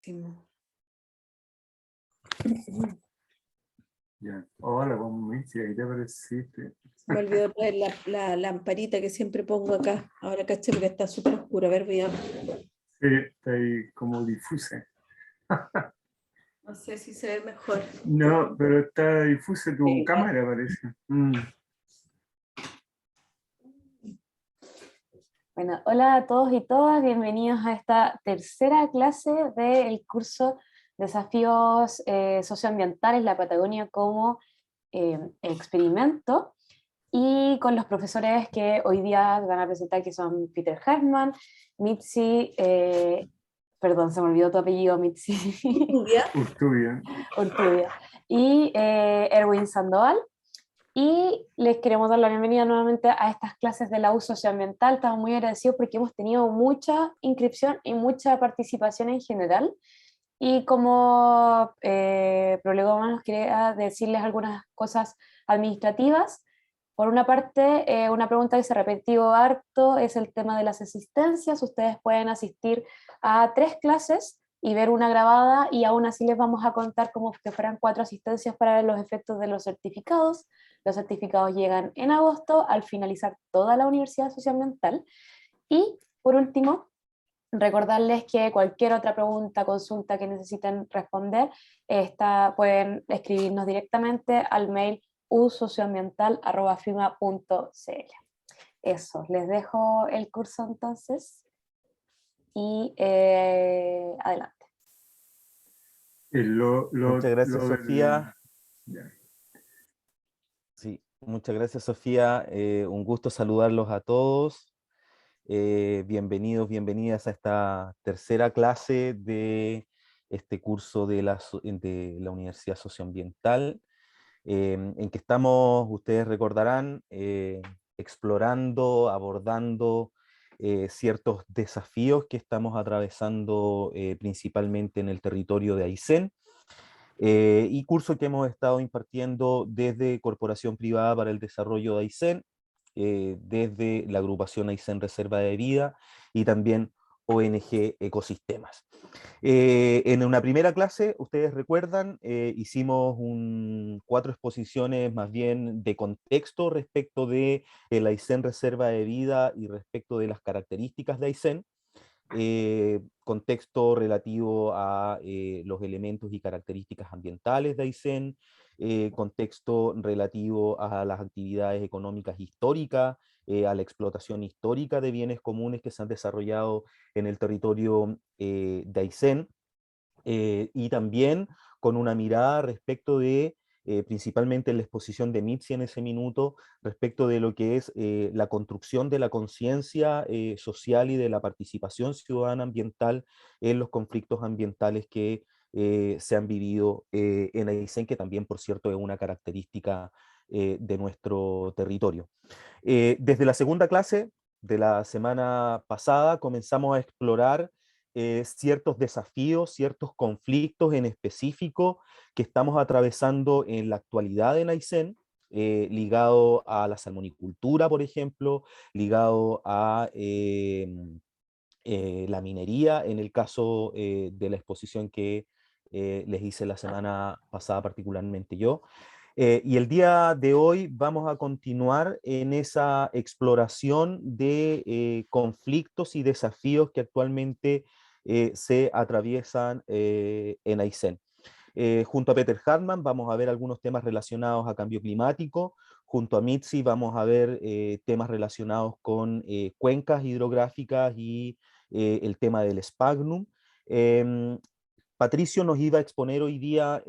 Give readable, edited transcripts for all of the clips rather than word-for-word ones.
Buenísimo. Ya. Hola, pues Mitzi, ahí te apareciste. Me olvidó traer la lamparita que siempre pongo acá. Ahora caché porque está súper oscuro. A ver, voy a... Sí, está ahí como difusa. No sé si se ve mejor. No, pero está difusa tu Igual. cámara, parece. Bueno, hola a todos y todas, bienvenidos a esta tercera clase del curso Desafíos Socioambientales, la Patagonia como experimento, y con los profesores que hoy día van a presentar, que son Peter Hartmann, Mitzi, perdón, se me olvidó tu apellido, Mitzi. Urtubia. Urtubia, y Erwin Sandoval. Y les queremos dar la bienvenida nuevamente a estas clases de la U socioambiental. Estamos muy agradecidos porque hemos tenido mucha inscripción y mucha participación en general. Y como prolegómenos nos quería decirles algunas cosas administrativas. Por una parte, una pregunta que se ha repetido harto es el tema de las asistencias. Ustedes pueden asistir a 3 clases y ver una grabada, y aún así les vamos a contar como que fueran 4 asistencias para los efectos de los certificados. Los certificados llegan en agosto al finalizar toda la Universidad Socioambiental. Y por último, recordarles que cualquier otra pregunta, consulta que necesiten responder, pueden escribirnos directamente al mail usocioambiental@fima.cl. Eso, les dejo el curso entonces y adelante. Muchas gracias, Sofía. Ya. Sí, muchas gracias, Sofía. Un gusto saludarlos a todos. Bienvenidos, bienvenidas a esta tercera clase de este curso de la Universidad Socioambiental, en que estamos, ustedes recordarán, explorando, abordando ciertos desafíos que estamos atravesando principalmente en el territorio de Aysén, y curso que hemos estado impartiendo desde Corporación Privada para el Desarrollo de Aysén, desde la agrupación Aysén Reserva de Vida y también ONG Ecosistemas. En una primera clase, ustedes recuerdan, hicimos 4 exposiciones más bien de contexto respecto de el Aysén Reserva de Vida y respecto de las características de Aysén. Contexto relativo a los elementos y características ambientales de Aysén, contexto relativo a las actividades económicas históricas, a la explotación histórica de bienes comunes que se han desarrollado en el territorio de Aysén, y también con una mirada respecto de principalmente en la exposición de Mitzi en ese minuto, respecto de lo que es la construcción de la conciencia social y de la participación ciudadana ambiental en los conflictos ambientales que se han vivido en Aysén, que también, por cierto, es una característica de nuestro territorio. Desde la segunda clase de la semana pasada comenzamos a explorar ciertos desafíos, ciertos conflictos en específico que estamos atravesando en la actualidad en Aysén, ligado a la salmonicultura, por ejemplo, ligado a la minería, en el caso de la exposición que les hice la semana pasada particularmente yo. Y el día de hoy vamos a continuar en esa exploración de conflictos y desafíos que actualmente se atraviesan en Aysén. Junto a Peter Hartmann vamos a ver algunos temas relacionados a cambio climático. Junto a Mitzi vamos a ver temas relacionados con cuencas hidrográficas y el tema del sphagnum. Patricio nos iba a exponer hoy día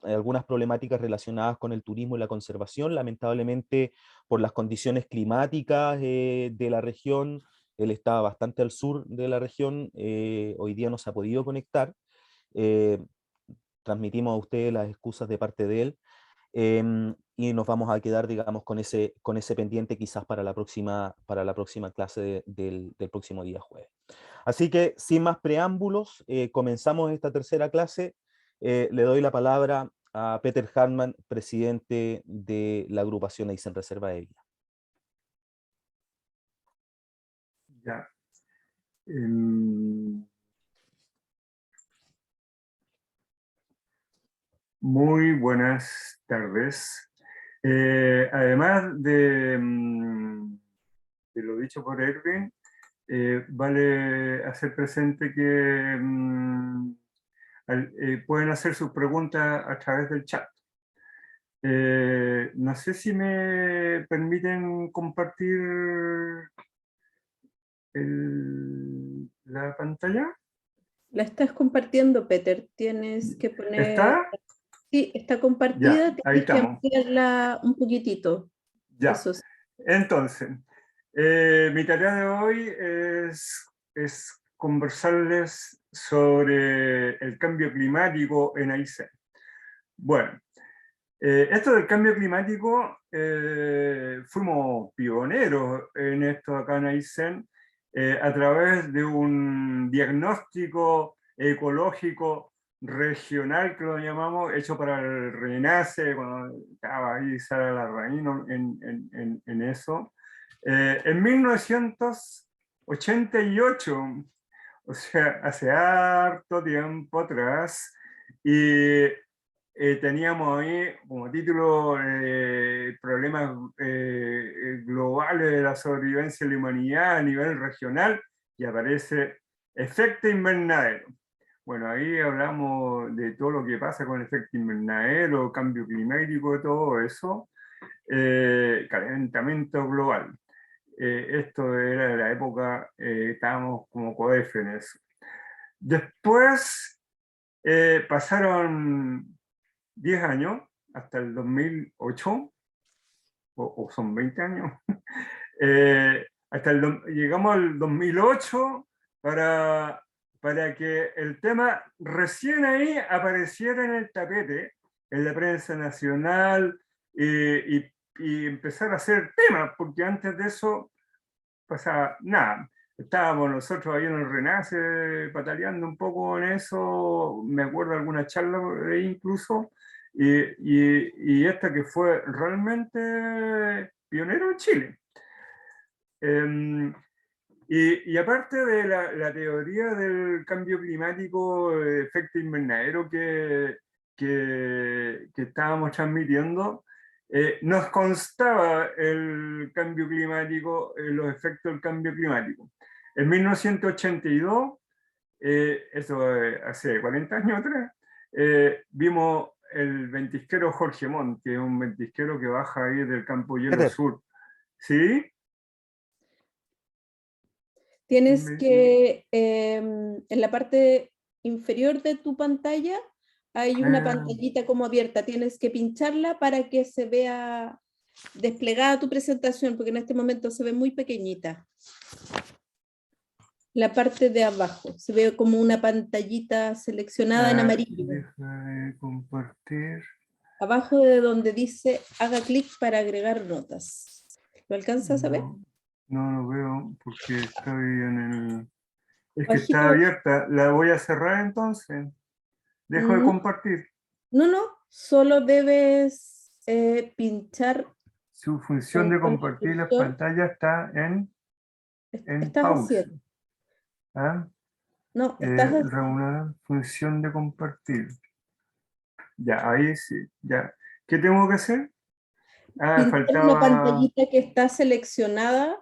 algunas problemáticas relacionadas con el turismo y la conservación. Lamentablemente, por las condiciones climáticas de la región, él está bastante al sur de la región, hoy día no se ha podido conectar. Transmitimos a ustedes las excusas de parte de él, y nos vamos a quedar, digamos, con ese pendiente quizás para la próxima clase del próximo día jueves. Así que, sin más preámbulos, comenzamos esta tercera clase. Le doy la palabra a Peter Hartmann, presidente de la agrupación Aysén Reserva de Vida. Ya. Muy buenas tardes. Además de lo dicho por Erwin, vale hacer presente que pueden hacer sus preguntas a través del chat. No sé si me permiten compartir la pantalla. La estás compartiendo, Peter. Tienes que poner. ¿Está? Sí, está Ya, compartida. ahí Tienes que estamos. ampliarla un poquitito. Ya. Eso sí. Entonces, mi tarea de hoy es conversarles sobre el cambio climático en Aysén. Bueno, esto del cambio climático, fuimos pioneros en esto acá en Aysén, a través de un diagnóstico ecológico regional, que lo llamamos, hecho para el RENACE, cuando estaba ahí Sara Larraín en eso. En 1988, o sea, hace harto tiempo atrás, y teníamos ahí como título problemas globales de la sobrevivencia de la humanidad a nivel regional, y aparece efecto invernadero. Bueno, ahí hablamos de todo lo que pasa con el efecto invernadero, cambio climático, todo eso, calentamiento global. Esto era de la época, estábamos como CODEF en eso. Después pasaron 10 años, hasta el 2008, o son 20 años, llegamos al 2008 para que el tema recién ahí apareciera en el tapete, en la prensa nacional, y empezar a hacer temas, porque antes de eso pasaba nada. Estábamos nosotros ahí en el Renace pataleando un poco en eso, me acuerdo de alguna charla por ahí incluso, y esta que fue realmente pionero en Chile. Y aparte de la teoría del cambio climático, efecto invernadero que estábamos transmitiendo, nos constaba el cambio climático, los efectos del cambio climático. En 1982, eso hace 40 años atrás, vimos el ventisquero Jorge Montt, que es un ventisquero que baja ahí del Campo Hielo Peter. Sur. ¿Sí? Tienes Me- que, en la parte inferior de tu pantalla hay una Ah, pantallita como abierta. Tienes que pincharla para que se vea desplegada tu presentación, porque en este momento se ve muy pequeñita. La parte de abajo se ve como una pantallita seleccionada en amarillo. deja de compartir. Abajo de donde dice haga clic para agregar notas. ¿Lo alcanzas a ver? No lo veo porque estoy en el... Es que está Bajito. abierta. La voy a cerrar entonces. Dejo de No, compartir. no, solo debes pinchar Su función de con el compartir las cursor. pantallas está en Estás pausa. haciendo. ¿Ah? No, estás haciendo. Reunir función de compartir. Ya, ahí sí. Ya. ¿Qué tengo que hacer? Ah, Pinchar una faltaba... pantallita que está seleccionada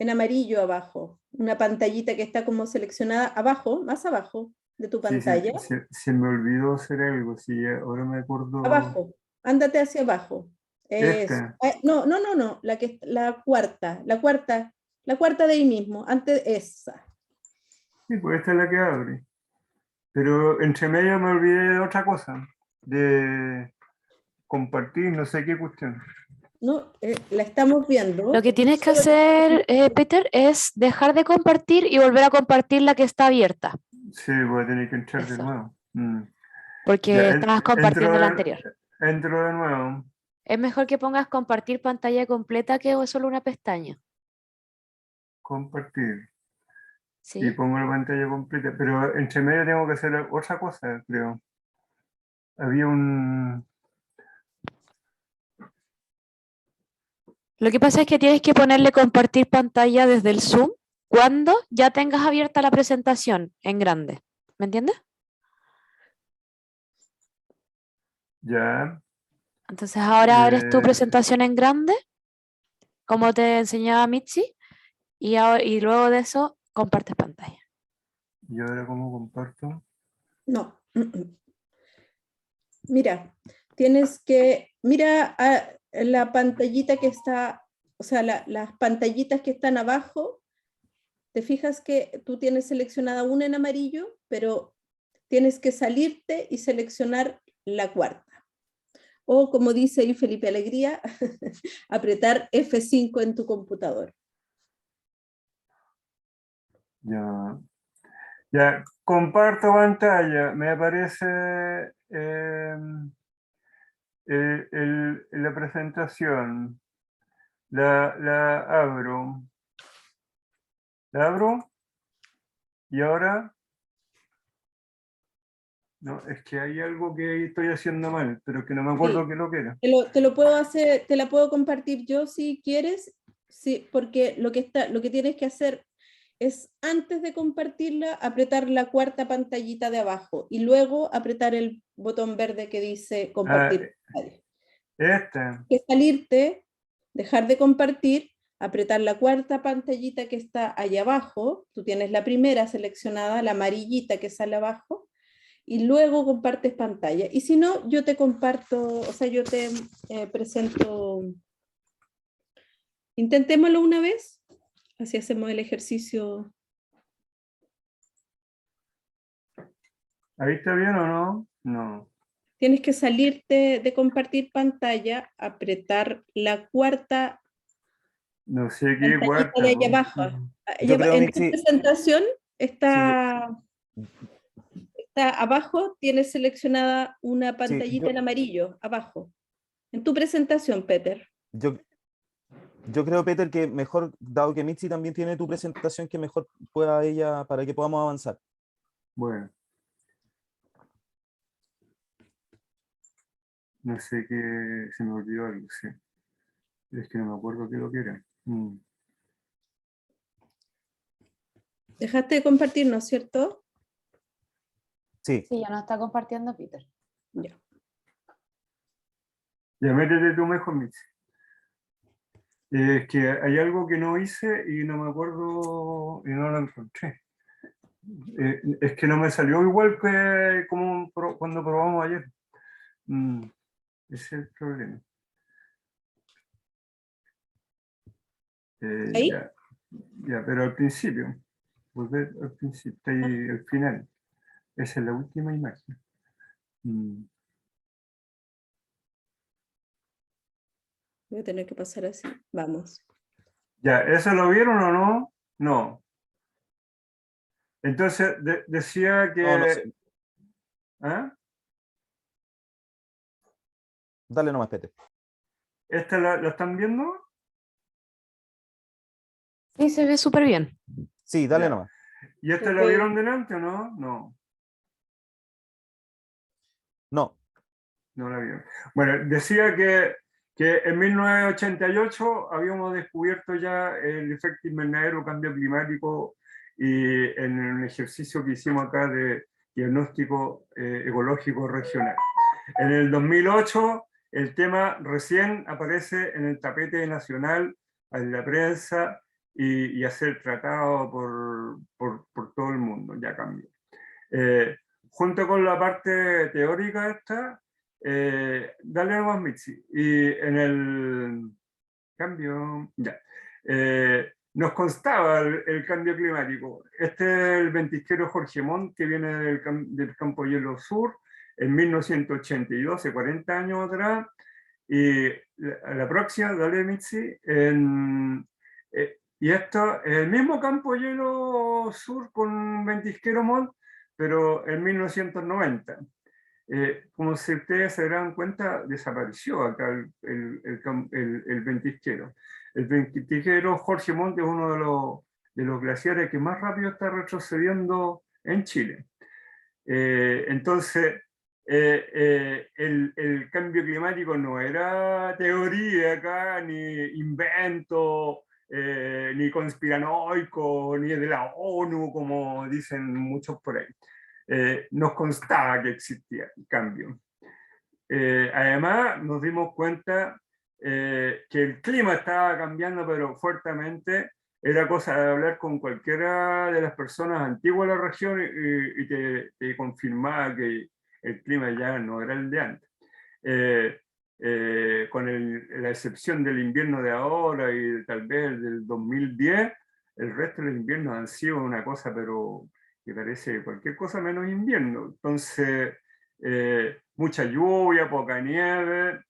en amarillo abajo. Una pantallita que está como seleccionada abajo, más abajo de tu Sí, pantalla. se me olvidó hacer algo. Sí, ahora me acuerdo. Abajo, ándate hacia abajo. Eso. Esta. No, la cuarta de ahí mismo, antes esa. Sí, pues esta es la que abre. Pero entre medio me olvidé de otra cosa. De compartir, no sé qué cuestión. No, la estamos viendo. Lo que tienes que Solo hacer, Peter, es dejar de compartir y volver a compartir la que está abierta, Sí, voy a tener que entrar de eso, nuevo. Mm. porque Ya, estabas compartiendo la anterior. entro de nuevo. Es mejor que pongas compartir pantalla completa que solo una pestaña, Compartir. Y ¿sí? pongo la pantalla completa. Pero entre medio tengo que hacer otra cosa, creo. Había un... Lo que pasa es que tienes que ponerle compartir pantalla desde el Zoom cuando ya tengas abierta la presentación en grande. ¿Me entiendes? Ya. Entonces ahora abres tu Eh, presentación en grande, como te enseñaba Mitzi, y luego de eso compartes pantalla. ¿Y ahora cómo comparto? No. Mira, mira la pantallita que está, o sea, las pantallitas que están abajo. Te fijas que tú tienes seleccionada una en amarillo, pero tienes que salirte y seleccionar la cuarta. O como dice ahí Felipe Alegría, apretar F5 en tu computador. Ya. Ya, comparto pantalla. Me aparece la presentación. La abro. La abro y ahora... No, es que hay algo que estoy haciendo mal, pero que no me acuerdo Sí. qué lo que era. Te lo puedo hacer, te la puedo compartir yo si quieres, sí, porque lo que tienes que hacer es antes de compartirla, apretar la cuarta pantallita de abajo y luego apretar el botón verde que dice Ah, compartir pantalla. este. Que salirte, dejar de compartir, apretar la cuarta pantallita que está allá abajo, tú tienes la primera seleccionada, la amarillita que sale abajo, y luego compartes pantalla. Y si no, yo te comparto, o sea, yo te presento, intentémoslo una vez, así hacemos el ejercicio. ¿Ahí está bien o no? No. Tienes que salirte de compartir pantalla, apretar la cuarta No sé qué pantallita de cuarta, allá po. abajo. Yo creo, En tu Mitzi, presentación sí, está abajo, tienes seleccionada una sí, pantallita en amarillo, abajo. En tu presentación, Peter. yo, yo creo, Peter, que mejor, dado que Mitzi también tiene tu presentación, que mejor pueda ella, para que podamos avanzar. Bueno, no sé qué, se me olvidó algo, sí. Es que no me acuerdo qué lo que era. Dejaste de compartir, ¿no es cierto? Sí, Sí, ya no está compartiendo Peter. Ya. Ya métete tú mejor, Mitzi. Es que hay algo que no hice y no me acuerdo y no lo encontré. Es que no me salió igual que como cuando probamos ayer. Ese es el problema. ¿Ahí? Ya, ya, pero al principio, volver al principio, está ahí al final. Esa es la última imagen. Voy a tener que pasar así. Vamos. Ya, ¿eso lo vieron o no? No. Entonces decía no, no que... sé. ¿Ah? Dale nomás, Peter. ¿Esta la están viendo? Sí, se ve súper bien. Sí, dale Ya. nomás. ¿Y esta Se la ve- vieron delante o no? No, No, no la vieron. Bueno, decía que en 1988 habíamos descubierto ya el efecto invernadero, cambio climático, y en un ejercicio que hicimos acá de diagnóstico ecológico regional. En el 2008 el tema recién aparece en el tapete nacional, en la prensa, y a ser tratado por todo el mundo, ya cambió. Junto con la parte teórica esta, dale más Mitzi. Y en el cambio, ya. Nos constaba el cambio climático. Este es el ventisquero Jorge Montt, que viene del Campo Hielo Sur, en 1982, hace 40 años atrás. Y la próxima, dale Mitzi, y esto es el mismo Campo Hielo Sur con ventisquero Montt, pero en 1990. Como si ustedes se darán cuenta, desapareció acá el ventisquero. El ventisquero Jorge Montt es uno de los glaciares que más rápido está retrocediendo en Chile. Entonces, el cambio climático no era teoría acá, ni invento, ni conspiranoico, ni de la ONU, como dicen muchos por ahí. Nos constaba que existía el cambio. Además, nos dimos cuenta que el clima estaba cambiando, pero fuertemente. Era cosa de hablar con cualquiera de las personas antiguas de la región y te confirmaba que el clima ya no era el de antes. Con la excepción del invierno de ahora y tal vez el del 2010, el resto de los inviernos han sido una cosa, pero que parece cualquier cosa menos invierno. Entonces, mucha lluvia, poca nieve,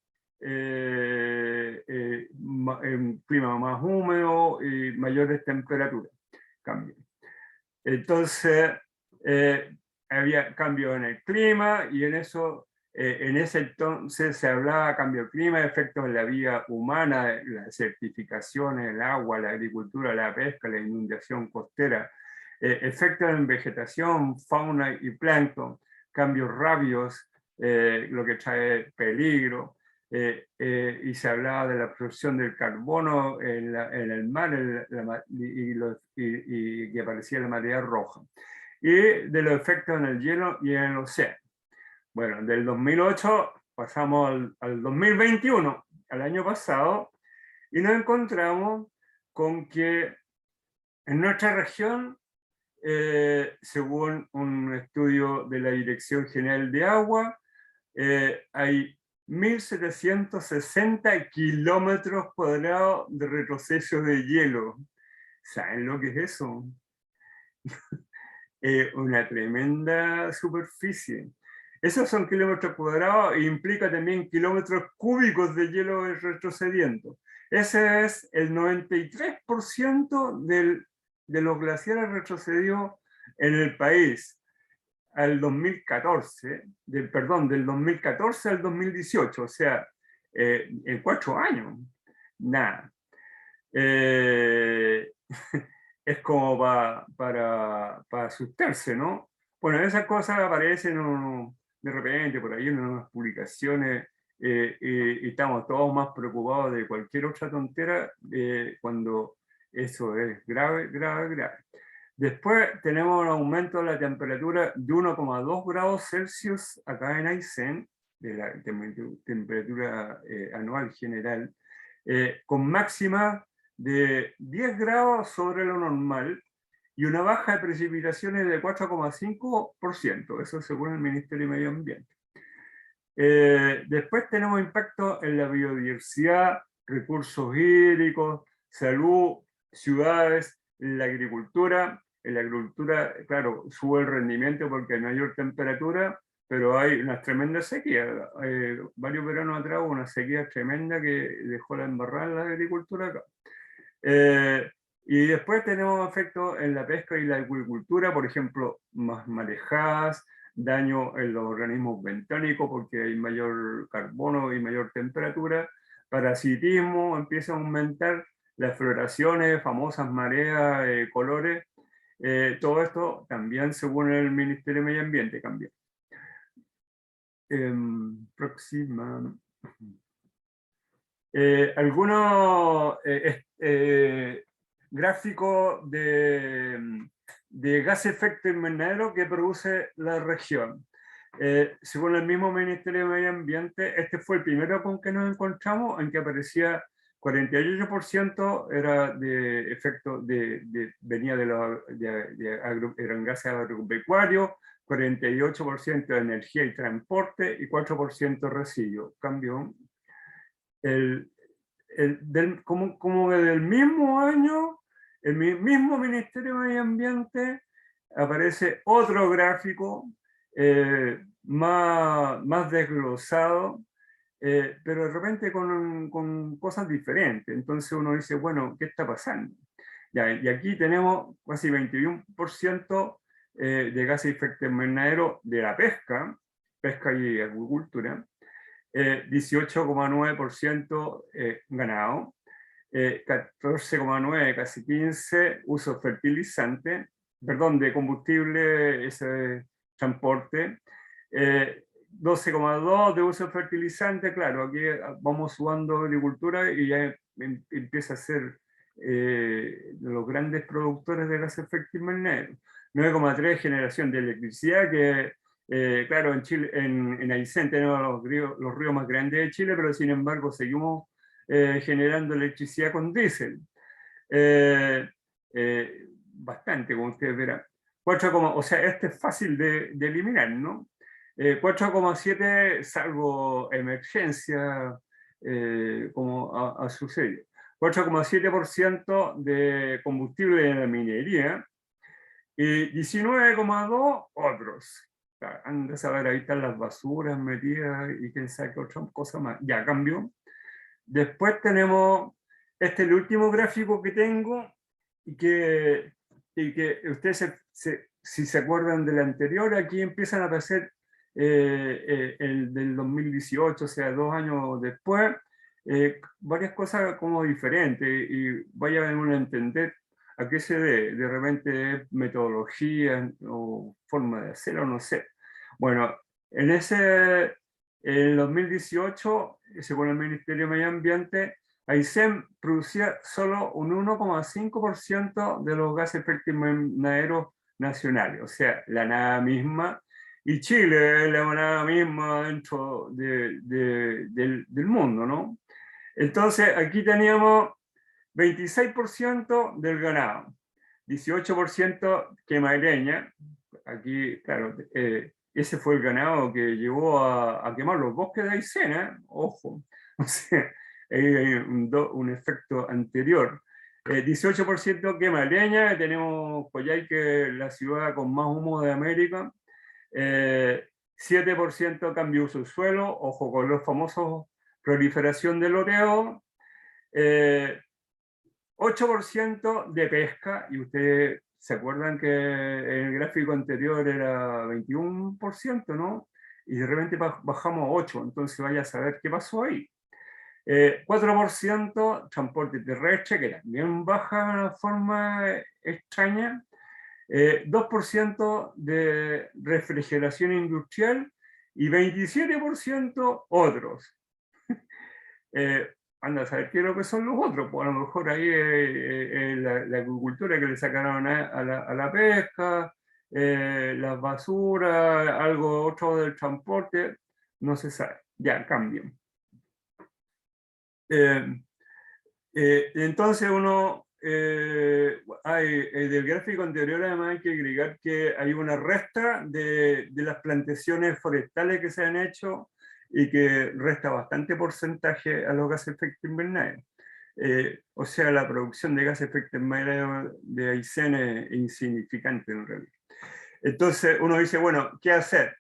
un clima más húmedo y mayores temperaturas. Cambian. Entonces, había cambios en el clima y en ese entonces se hablaba de cambio de clima, efectos en la vida humana, la desertificación, el agua, la agricultura, la pesca, la inundación costera, efectos en vegetación, fauna y plancton, cambios rápidos, lo que trae peligro, y se hablaba de la absorción del carbono en el mar y que aparecía la marea roja, y de los efectos en el hielo y en el océano. Bueno, del 2008 pasamos al 2021, al año pasado, y nos encontramos con que en nuestra región, según un estudio de la Dirección General de Agua, hay 1.760 kilómetros cuadrados de retroceso de hielo. ¿Saben lo que es eso? Una tremenda superficie. Esos son kilómetros cuadrados e implica también kilómetros cúbicos de hielo retrocediendo. Ese es el 93% de los glaciares retrocedidos en el país al 2014, del 2014 al 2018, o sea, en 4 años, nada. Es como para asustarse, ¿no? Bueno, esas cosas aparecen de repente por ahí en unas publicaciones y estamos todos más preocupados de cualquier otra tontera cuando eso es grave, grave, grave. Después tenemos un aumento de la temperatura de 1,2 grados Celsius acá en Aysén, de la temperatura anual general, con máxima de 10 grados sobre lo normal y una baja de precipitaciones de 4,5%, eso según el Ministerio de Medio Ambiente. Después tenemos impacto en la biodiversidad, recursos hídricos, salud, ciudades, la agricultura. En la agricultura, claro, sube el rendimiento porque hay mayor temperatura, pero hay unas tremendas sequías. Varios veranos atrás hubo una sequía tremenda que dejó la embarrada en la agricultura acá. Y después tenemos efectos en la pesca y la acuicultura, por ejemplo, más marejadas, daño en los organismos bentónicos porque hay mayor carbono y mayor temperatura, parasitismo, empieza a aumentar las floraciones, famosas mareas, colores, todo esto también según el Ministerio de Medio Ambiente cambia. Próxima. Algunos gráficos de gas efecto invernadero que produce la región. Según el mismo Ministerio de Medio Ambiente, este fue el primero con que nos encontramos, en que aparecía 48% era de efecto venía eran gases agropecuarios, 48% de energía y transporte y 4% residuos. Cambio. Como del mismo año, el mismo Ministerio de Medio Ambiente aparece otro gráfico más desglosado, pero de repente con cosas diferentes. Entonces uno dice, bueno, ¿qué está pasando? Ya, y aquí tenemos casi 21% de gases de efecto invernadero de la pesca y agricultura, 18,9% ganado, 14,9%, casi 15%, uso fertilizante, perdón, de combustible, ese transporte, 12,2% de uso fertilizante, claro, aquí vamos sumando agricultura y ya empieza a ser los grandes productores de gases de efecto invernadero. 9,3% generación de electricidad, que Claro, en Chile, en Aysén tenemos los ríos más grandes de Chile, pero sin embargo seguimos generando electricidad con diésel. Bastante, como ustedes verán. 4, o sea, este es fácil de eliminar, ¿no? 4,7 salvo emergencia, como ha sucedido. 4,7% de combustible en la minería y 19,2 otros. Anda a saber, ahí están las basuras metidas y quién sabe qué otra cosa más. Ya cambió. Después tenemos, este es el último gráfico que tengo y que ustedes si se acuerdan del anterior, aquí empiezan a aparecer el del 2018, o sea, 2 años después, varias cosas como diferentes y vayan a entender a qué se debe. De repente metodología o forma de hacerlo, no sé. Bueno, en el 2018, según el Ministerio de Medio Ambiente, Aysén producía solo un 1,5% de los gases efecto invernadero nacionales, o sea, la nada misma, y Chile es la nada misma dentro del mundo, ¿no? Entonces, aquí teníamos 26% del ganado, 18% quema de leña, aquí, claro, ese fue el ganado que llevó a quemar los bosques de Aysén, ojo, o sea, hay un efecto anterior. 18% quema de leña, tenemos Coyhaique, la ciudad con más humo de América. 7% cambio de uso del suelo, ojo con los famosos proliferación de loteo. 8% de pesca, y ustedes se acuerdan que el gráfico anterior era 21%, ¿no? Y de repente bajamos a 8%, entonces vaya a saber qué pasó ahí. 4% transporte terrestre, que también baja de una forma extraña. 2% de refrigeración industrial y 27% otros. Anda a saber qué es lo que son los otros, pues a lo mejor ahí la agricultura que le sacaron a la pesca, las basuras, algo otro del transporte, no se sabe, ya cambian. Entonces del gráfico anterior además hay que agregar que hay una resta de las plantaciones forestales que se han hecho y que resta bastante porcentaje a los gases de efecto invernadero. O sea, la producción de gases de efecto invernadero de Aysén es insignificante en realidad. Entonces uno dice, bueno, ¿qué hacer?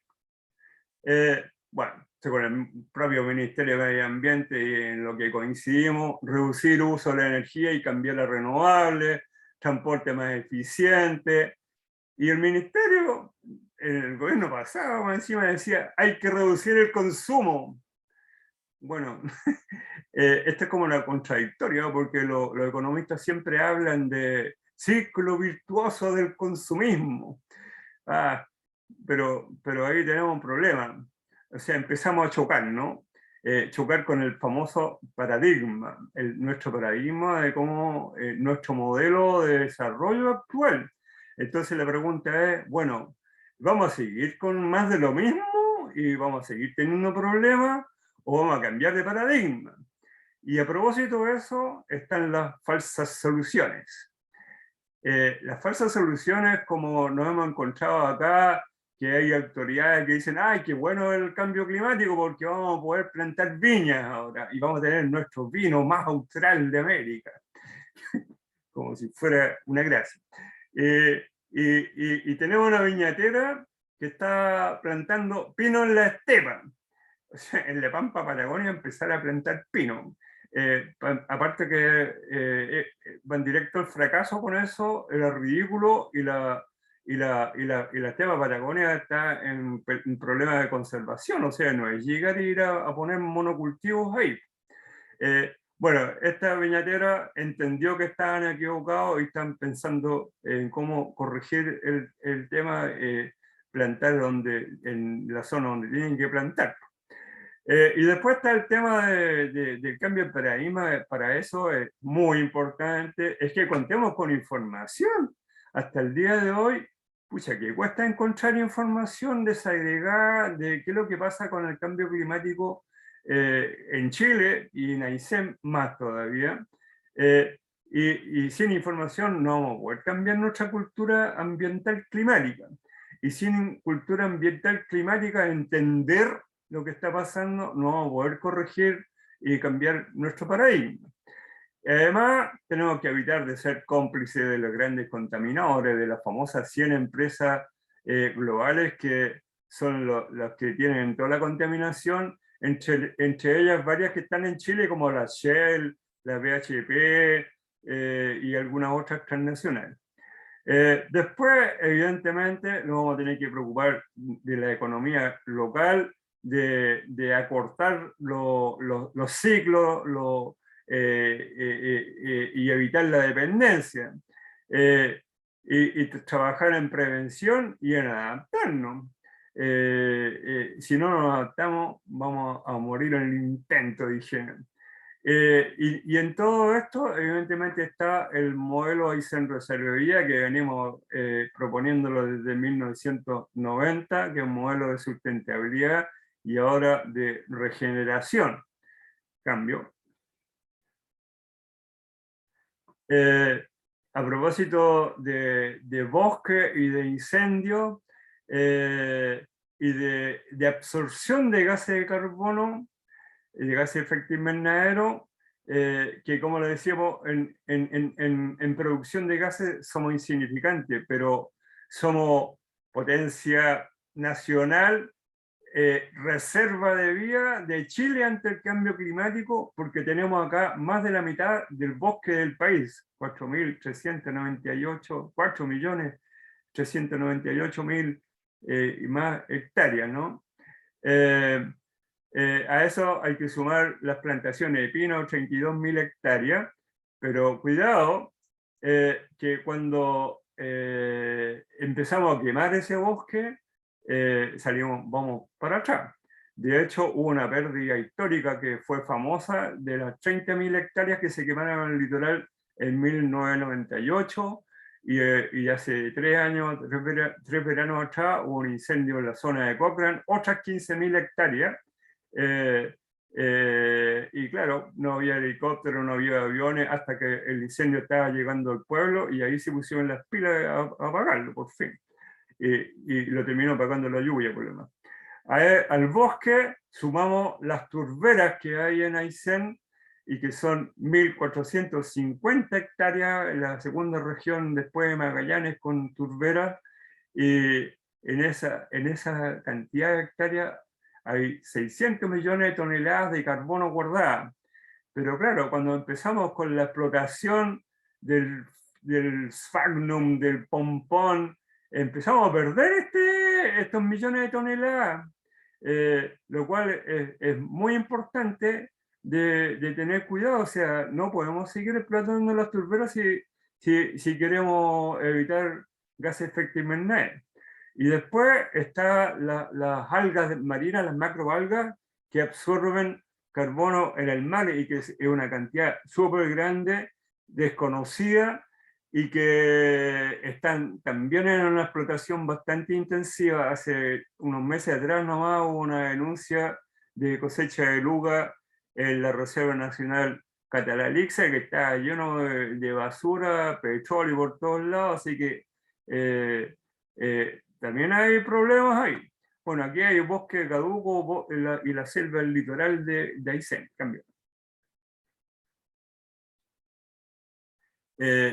Bueno, según el propio Ministerio de Medio Ambiente y en lo que coincidimos, reducir uso de la energía y cambiar a renovables, transporte más eficiente. Y el Ministerio, el gobierno pasado, más encima decía, hay que reducir el consumo. Bueno, esto es como una contradictoria, ¿no? Porque los economistas siempre hablan de ciclo virtuoso del consumismo. Pero ahí tenemos un problema. O sea, empezamos a chocar, ¿no? Chocar con el famoso paradigma, nuestro paradigma de cómo nuestro modelo de desarrollo actual. Entonces la pregunta es, bueno, ¿vamos a seguir con más de lo mismo y vamos a seguir teniendo problemas o vamos a cambiar de paradigma? Y a propósito de eso están las falsas soluciones. Las falsas soluciones, como nos hemos encontrado acá, que hay autoridades que dicen, ¡ay, qué bueno el cambio climático porque vamos a poder plantar viñas ahora y vamos a tener nuestro vino más austral de América! Como si fuera una gracia. Y tenemos una viñatera que está plantando pino en la estepa. O sea, en la Pampa Patagonia empezar a plantar pino. Aparte que van directo al fracaso con eso, era ridículo y la estepa Patagonia está en problemas de conservación, o sea, no es llegar a ir a poner monocultivos ahí. Bueno, esta viñatera entendió que estaban equivocados y están pensando en cómo corregir el tema, plantar en la zona donde tienen que plantar. Y después está el tema del cambio de paradigma. Para eso es muy importante, es que contemos con información. Hasta el día de hoy pucha, que cuesta encontrar información desagregada de qué es lo que pasa con el cambio climático en Chile y en Aysén más todavía. Y sin información no vamos a poder cambiar nuestra cultura ambiental climática. Y sin cultura ambiental climática, entender lo que está pasando, no vamos a poder corregir y cambiar nuestro paradigma. Además, tenemos que evitar de ser cómplices de los grandes contaminadores, de las famosas 100 empresas globales que son los que tienen toda la contaminación, entre ellas varias que están en Chile, como la Shell, la BHP y algunas otras transnacionales. Después, evidentemente, nos vamos a tener que preocupar de la economía local, de acortar los ciclos, y evitar la dependencia, y trabajar en prevención y en adaptarnos. Si no nos adaptamos, vamos a morir en el intento, dijeron. Y en todo esto, evidentemente, está el modelo Aysén-Reservería, que venimos proponiéndolo desde 1990, que es un modelo de sustentabilidad y ahora de regeneración. Cambio. A propósito de bosque y de incendio y de absorción de gases de carbono y de gases de efecto invernadero, que como le decíamos, en producción de gases somos insignificantes, pero somos potencia nacional, reserva de vida de Chile ante el cambio climático, porque tenemos acá más de la mitad del bosque del país, 4.398.000 y más hectáreas, ¿no? A eso hay que sumar las plantaciones de pino, 32.000 hectáreas, pero cuidado, que cuando empezamos a quemar ese bosque, vamos para atrás. De hecho, hubo una pérdida histórica que fue famosa de las 30.000 hectáreas que se quemaron en el litoral en 1998, y hace 3 años, 3 veranos atrás, hubo un incendio en la zona de Cochrane, otras 15.000 hectáreas, y claro, no había helicóptero, no había aviones, hasta que el incendio estaba llegando al pueblo, y ahí se pusieron las pilas a apagarlo, por fin. Y lo terminó apagando la lluvia, por lo demás. Al bosque sumamos las turberas que hay en Aysén, y que son 1.450 hectáreas, en la segunda región después de Magallanes con turberas, y en esa cantidad de hectáreas hay 600 millones de toneladas de carbono guardadas. Pero claro, cuando empezamos con la explotación del sphagnum, del pompón, empezamos a perder estos millones de toneladas, lo cual es muy importante de tener cuidado. O sea, no podemos seguir explotando las turberas si queremos evitar gases de efecto invernadero. Y después están las algas marinas, las macroalgas, que absorben carbono en el mar, y que es una cantidad súper grande, desconocida, y que están también en una explotación bastante intensiva. Hace unos meses atrás nomás hubo una denuncia de cosecha de luga en la Reserva Nacional Catalalixa, que está lleno de basura, petróleo por todos lados, así que también hay problemas ahí. Bueno, aquí hay bosque caduco y la selva del litoral de Aysén. Cambio.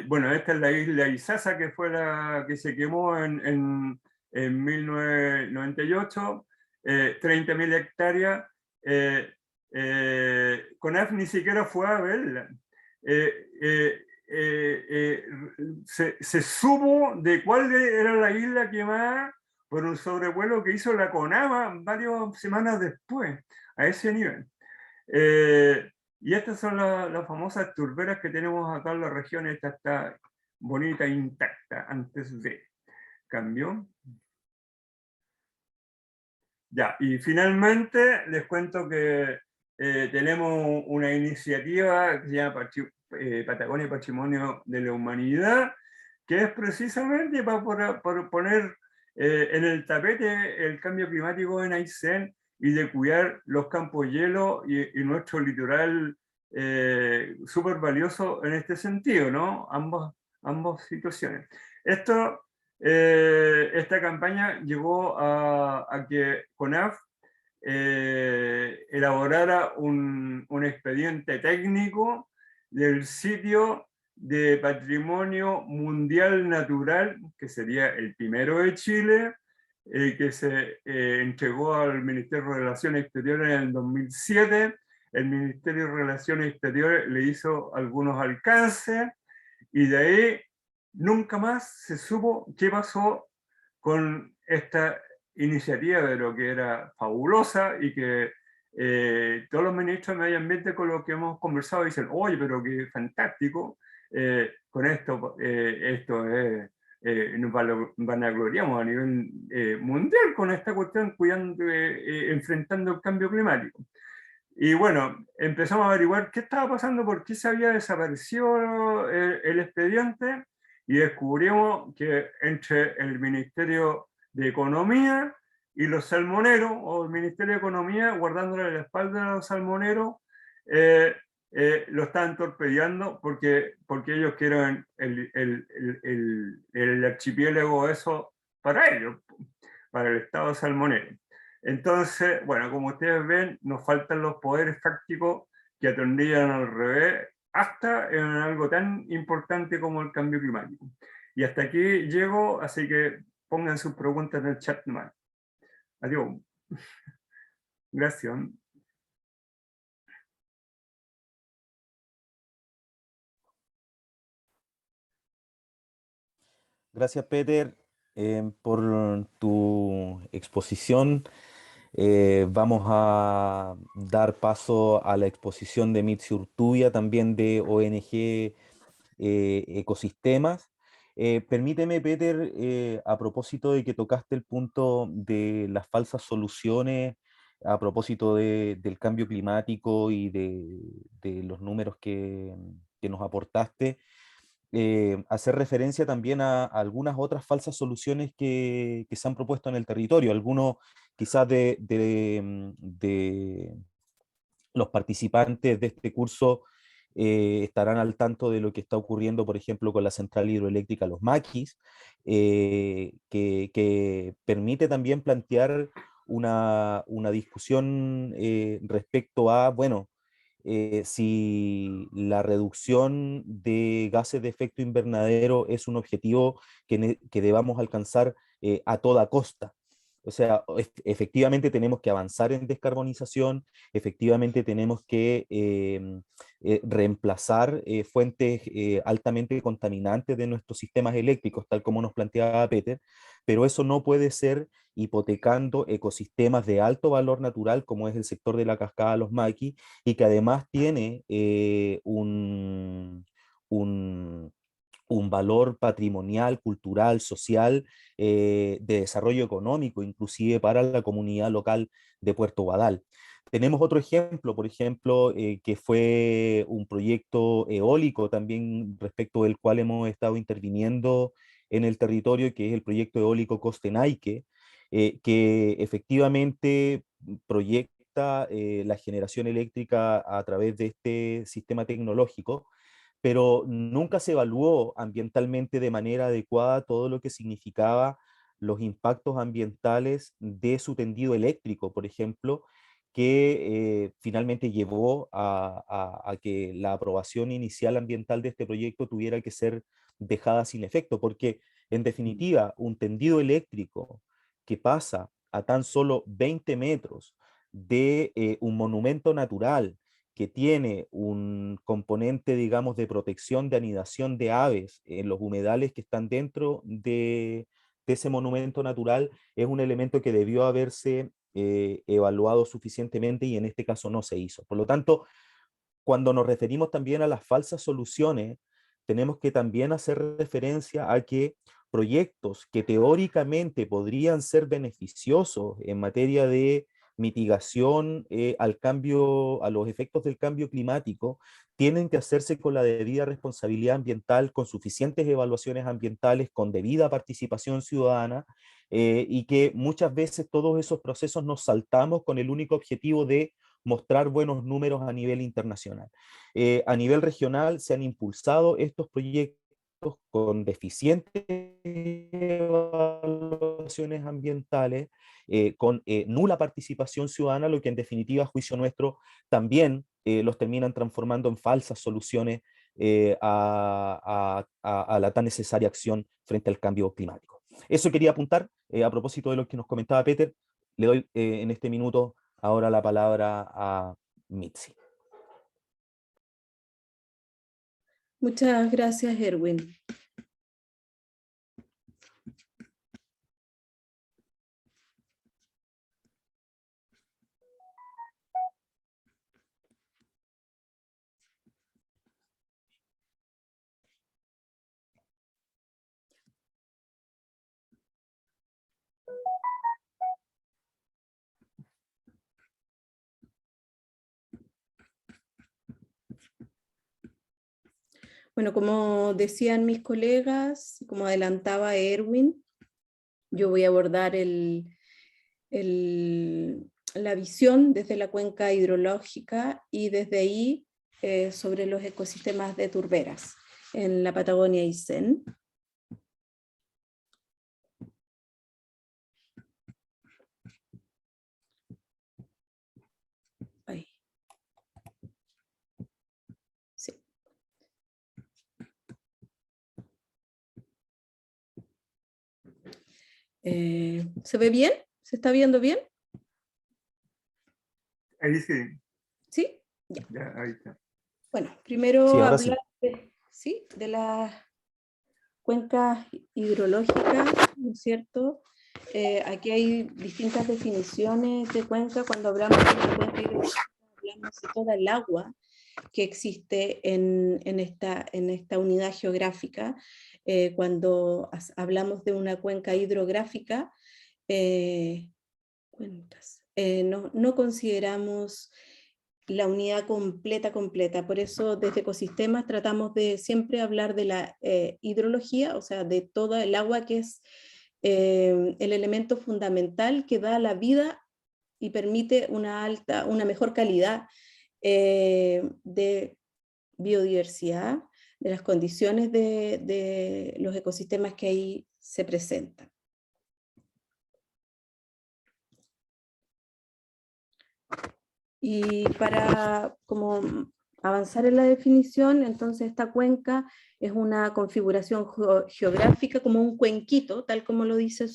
Bueno, esta es la isla Isasa, que fue la que se quemó en 1998, 30.000 hectáreas. CONAF ni siquiera fue a verla. Se supo de cuál era la isla quemada por un sobrevuelo que hizo la CONAMA varias semanas después, a ese nivel. Y estas son las famosas turberas que tenemos acá en la región. Esta está bonita e intacta antes de cambio. Ya, y finalmente les cuento que tenemos una iniciativa que se llama Patagonia Patrimonio de la Humanidad, que es precisamente para poner en el tapete el cambio climático en Aysén y de cuidar los campos hielo y nuestro litoral súper valioso en este sentido, ¿no? Ambas situaciones. Esta campaña llegó a que CONAF elaborara un expediente técnico del sitio de patrimonio mundial natural, que sería el primero de Chile, que se entregó al Ministerio de Relaciones Exteriores en el 2007. El Ministerio de Relaciones Exteriores le hizo algunos alcances y de ahí nunca más se supo qué pasó con esta iniciativa, de lo que era fabulosa y que todos los ministros de Medio Ambiente con los que hemos conversado dicen, oye, pero qué fantástico, con esto es, nos vanagloriamos a nivel mundial con esta cuestión, enfrentando el cambio climático. Y bueno, empezamos a averiguar qué estaba pasando, por qué se había desaparecido el expediente, y descubrimos que entre el Ministerio de Economía y los salmoneros, o el Ministerio de Economía, guardándole la espalda a los salmoneros, lo estaban torpedeando porque ellos quieren el archipiélago eso para ellos, para el Estado salmonero. Entonces, bueno, como ustedes ven, nos faltan los poderes fácticos que atornillan al revés, hasta en algo tan importante como el cambio climático. Y hasta aquí llego, así que pongan sus preguntas en el chat nomás. Adiós. Gracias. Gracias, Peter, por tu exposición. Vamos a dar paso a la exposición de Mitzi Urtubia, también de ONG Ecosistemas. Permíteme, Peter, a propósito de que tocaste el punto de las falsas soluciones, a propósito del cambio climático y de los números que nos aportaste, hacer referencia también a algunas otras falsas soluciones que se han propuesto en el territorio. Algunos quizás de los participantes de este curso estarán al tanto de lo que está ocurriendo, por ejemplo, con la central hidroeléctrica Los Maquis, que permite también plantear una discusión respecto a, bueno, si la reducción de gases de efecto invernadero es un objetivo que debamos alcanzar a toda costa. O sea, efectivamente tenemos que avanzar en descarbonización, efectivamente tenemos que reemplazar fuentes altamente contaminantes de nuestros sistemas eléctricos, tal como nos planteaba Peter, pero eso no puede ser hipotecando ecosistemas de alto valor natural, como es el sector de la cascada Los Maquis, y que además tiene un valor patrimonial, cultural, social, de desarrollo económico, inclusive para la comunidad local de Puerto Guadal. Tenemos otro ejemplo, por ejemplo, que fue un proyecto eólico también respecto del cual hemos estado interviniendo en el territorio, que es el proyecto eólico Costenaique, que efectivamente proyecta la generación eléctrica a través de este sistema tecnológico, pero nunca se evaluó ambientalmente de manera adecuada todo lo que significaba los impactos ambientales de su tendido eléctrico, por ejemplo, que finalmente llevó a que la aprobación inicial ambiental de este proyecto tuviera que ser dejada sin efecto, porque en definitiva un tendido eléctrico que pasa a tan solo 20 metros de un monumento natural, que tiene un componente, digamos, de protección de anidación de aves en los humedales que están dentro de ese monumento natural, es un elemento que debió haberse evaluado suficientemente y en este caso no se hizo. Por lo tanto, cuando nos referimos también a las falsas soluciones, tenemos que también hacer referencia a que proyectos que teóricamente podrían ser beneficiosos en materia de mitigación a los efectos del cambio climático tienen que hacerse con la debida responsabilidad ambiental, con suficientes evaluaciones ambientales, con debida participación ciudadana, y que muchas veces todos esos procesos nos saltamos con el único objetivo de mostrar buenos números a nivel internacional. A nivel regional se han impulsado estos proyectos con deficientes evaluaciones ambientales, con nula participación ciudadana, lo que en definitiva, a juicio nuestro, también los terminan transformando en falsas soluciones a la tan necesaria acción frente al cambio climático. Eso quería apuntar. A propósito de lo que nos comentaba Peter, le doy en este minuto ahora la palabra a Mitzi. Muchas gracias, Erwin. Bueno, como decían mis colegas, como adelantaba Erwin, yo voy a abordar la visión desde la cuenca hidrológica y desde ahí sobre los ecosistemas de turberas en la Patagonia Aysén. Ahí. Sí. ¿Se ve bien? ¿Se está viendo bien? Ahí sí. ¿Sí? Ya. Ya, ahí está. Bueno, primero Sí, ahora hablar de las cuencas hidrológicas, ¿no es cierto? Aquí hay distintas definiciones de cuenca. Cuando hablamos de una cuenca hidrológica, hablamos de toda el agua que existe en esta unidad geográfica. Cuando hablamos de una cuenca hidrográfica, no consideramos la unidad completa. Por eso desde ecosistemas tratamos de siempre hablar de la hidrología, o sea, de todo el agua, que es el elemento fundamental que da la vida y permite una mejor calidad de biodiversidad, de las condiciones de los ecosistemas que ahí se presentan. Y para como avanzar en la definición, entonces esta cuenca es una configuración geográfica como un cuenquito, tal como lo dice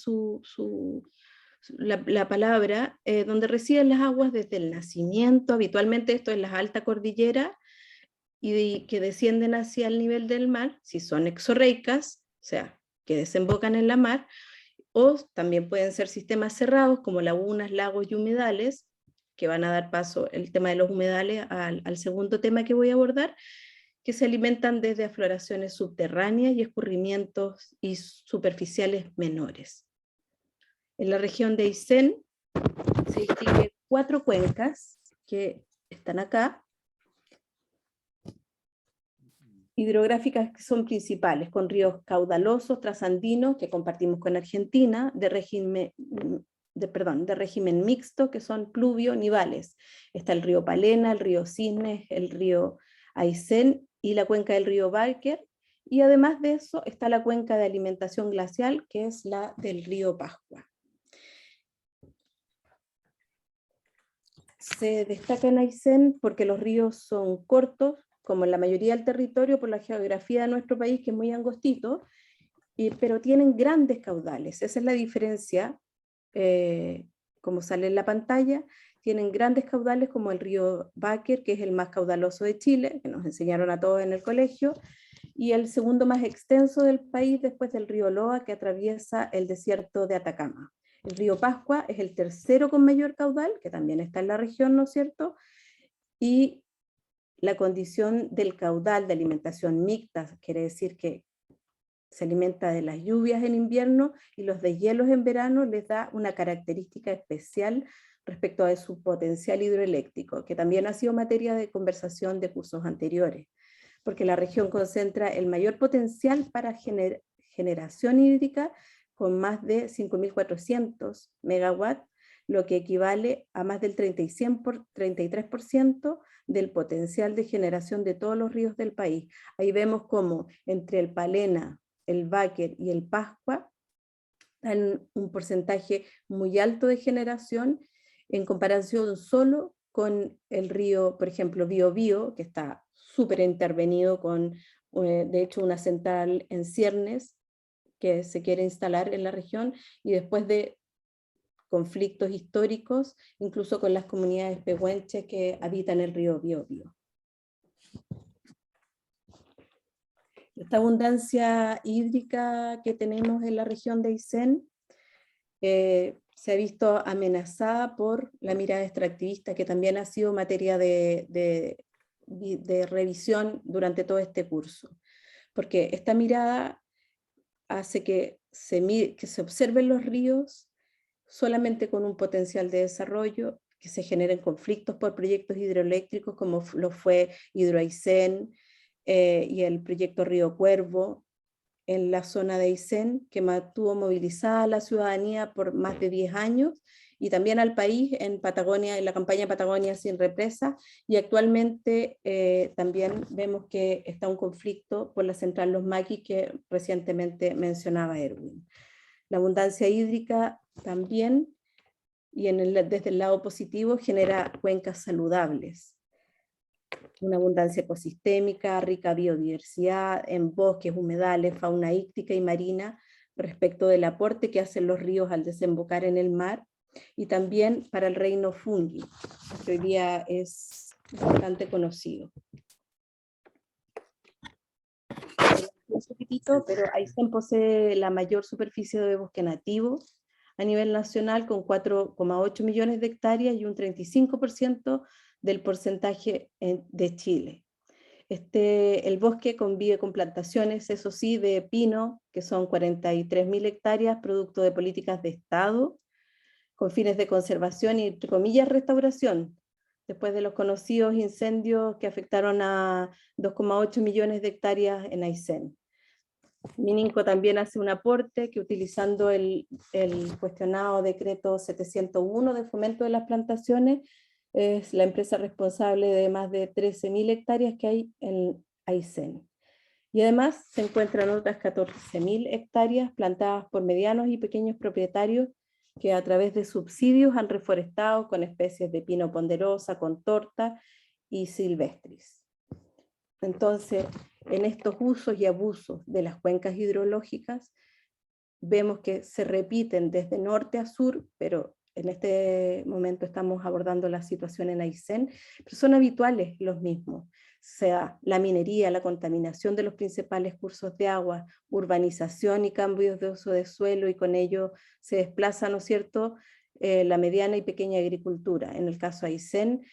la palabra, donde residen las aguas desde el nacimiento, habitualmente esto es la alta cordillera, y que descienden hacia el nivel del mar, si son exorreicas, o sea, que desembocan en la mar, o también pueden ser sistemas cerrados como lagunas, lagos y humedales, que van a dar paso el tema de los humedales al segundo tema que voy a abordar, que se alimentan desde afloraciones subterráneas y escurrimientos y superficiales menores. En la región de Aysén se distinguen 4 cuencas que están acá, hidrográficas que son principales, con ríos caudalosos, trasandinos, que compartimos con Argentina, de régimen mixto, que son pluvio-nivales. Está el río Palena, el río Cisnes, el río Aysén y la cuenca del río Báquer, y además de eso está la cuenca de alimentación glacial, que es la del río Pascua. Se destaca en Aysén porque los ríos son cortos, como en la mayoría del territorio, por la geografía de nuestro país, que es muy angostito, pero tienen grandes caudales. Esa es la diferencia, como sale en la pantalla. Tienen grandes caudales como el río Báquer, que es el más caudaloso de Chile, que nos enseñaron a todos en el colegio, y el segundo más extenso del país después del río Loa, que atraviesa el desierto de Atacama. El río Pascua es el tercero con mayor caudal, que también está en la región, ¿no es cierto? Y la condición del caudal de alimentación mixta quiere decir que se alimenta de las lluvias en invierno y los deshielos en verano, les da una característica especial respecto a su potencial hidroeléctrico, que también ha sido materia de conversación de cursos anteriores, porque la región concentra el mayor potencial para generación hídrica con más de 5.400 megawatts, lo que equivale a más del 33% del potencial de generación de todos los ríos del país. Ahí vemos cómo entre el Palena, el Báquer y el Pascua dan un porcentaje muy alto de generación en comparación solo con el río, por ejemplo, Biobío, que está súper intervenido con, de hecho, una central en ciernes que se quiere instalar en la región, y después de conflictos históricos, incluso con las comunidades pehuenches que habitan el río Biobío. Esta abundancia hídrica que tenemos en la región de Aysén se ha visto amenazada por la mirada extractivista, que también ha sido materia de revisión durante todo este curso. Porque esta mirada hace que se observen los ríos solamente con un potencial de desarrollo, que se generen conflictos por proyectos hidroeléctricos como lo fue Hidroaysén y el proyecto Río Cuervo en la zona de Aysén, que mantuvo movilizada a la ciudadanía por más de 10 años, y también al país en Patagonia, en la campaña Patagonia sin represa, y actualmente también vemos que está un conflicto por la central Los Maquis que recientemente mencionaba Erwin. La abundancia hídrica también, y desde el lado positivo, genera cuencas saludables. Una abundancia ecosistémica, rica biodiversidad, en bosques, humedales, fauna íctica y marina, respecto del aporte que hacen los ríos al desembocar en el mar, y también para el reino fungi, que hoy día es bastante conocido. Un poquitito, pero Aysén posee la mayor superficie de bosque nativo a nivel nacional, con 4,8 millones de hectáreas y un 35% del porcentaje de Chile. El bosque convive con plantaciones, eso sí, de pino, que son 43.000 hectáreas, producto de políticas de Estado, con fines de conservación y, entre comillas, restauración, después de los conocidos incendios que afectaron a 2,8 millones de hectáreas en Aysén. Mininco también hace un aporte que, utilizando el cuestionado decreto 701 de fomento de las plantaciones, es la empresa responsable de más de 13.000 hectáreas que hay en Aysén. Y además se encuentran otras 14.000 hectáreas plantadas por medianos y pequeños propietarios que a través de subsidios han reforestado con especies de pino ponderosa, contorta y silvestris. Entonces, en estos usos y abusos de las cuencas hidrológicas, vemos que se repiten desde norte a sur, pero en este momento estamos abordando la situación en Aysén, pero son habituales los mismos, o sea, la minería, la contaminación de los principales cursos de agua, urbanización y cambios de uso de suelo, y con ello se desplaza, ¿no es cierto?, la mediana y pequeña agricultura. En el caso de Aysén,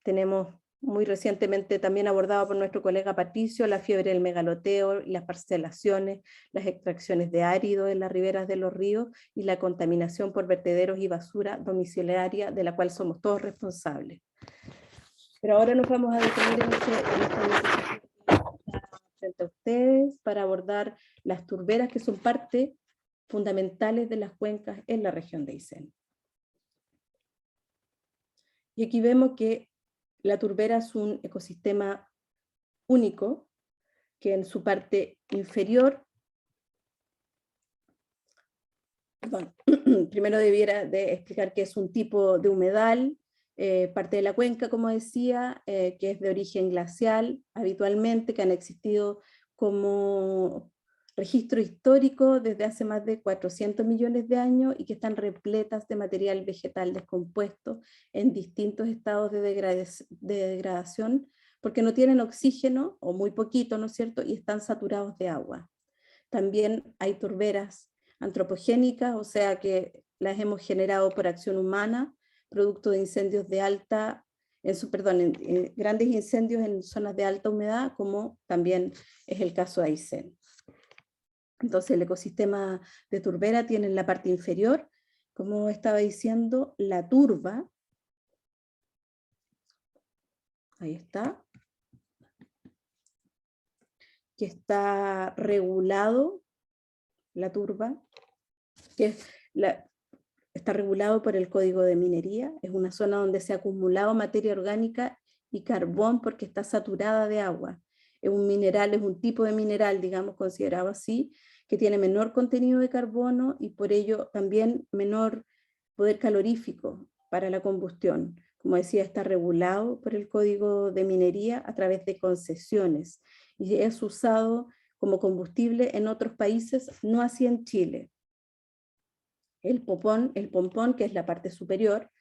tenemos muy recientemente también abordado por nuestro colega Patricio, la fiebre del megaloteo, las parcelaciones, las extracciones de árido en las riberas de los ríos y la contaminación por vertederos y basura domiciliaria, de la cual somos todos responsables. Pero ahora nos vamos a detener en frente a ustedes para abordar las turberas, que son parte fundamentales de las cuencas en la región de Aysén. Y aquí vemos que la turbera es un ecosistema único, que en su parte inferior, primero debiera de explicar que es un tipo de humedal, parte de la cuenca, como decía, que es de origen glacial habitualmente, que han existido como registro histórico desde hace más de 400 millones de años, y que están repletas de material vegetal descompuesto en distintos estados de degradación, porque no tienen oxígeno, o muy poquito, ¿no es cierto?, y están saturados de agua. También hay turberas antropogénicas, o sea que las hemos generado por acción humana, producto de incendios de alta, grandes incendios en zonas de alta humedad, como también es el caso de Aysén. Entonces el ecosistema de turbera tiene en la parte inferior, como estaba diciendo, la turba. Ahí está. Que está regulado, la turba, que está regulado por el Código de Minería. Es una zona donde se ha acumulado materia orgánica y carbón porque está saturada de agua. Es un mineral, es un tipo de mineral, digamos, considerado así, que tiene menor contenido de carbono y por ello también menor poder calorífico para la combustión. Como decía, está regulado por el Código de Minería a través de concesiones y es usado como combustible en otros países, no así en Chile. El pompón, que es la parte superior,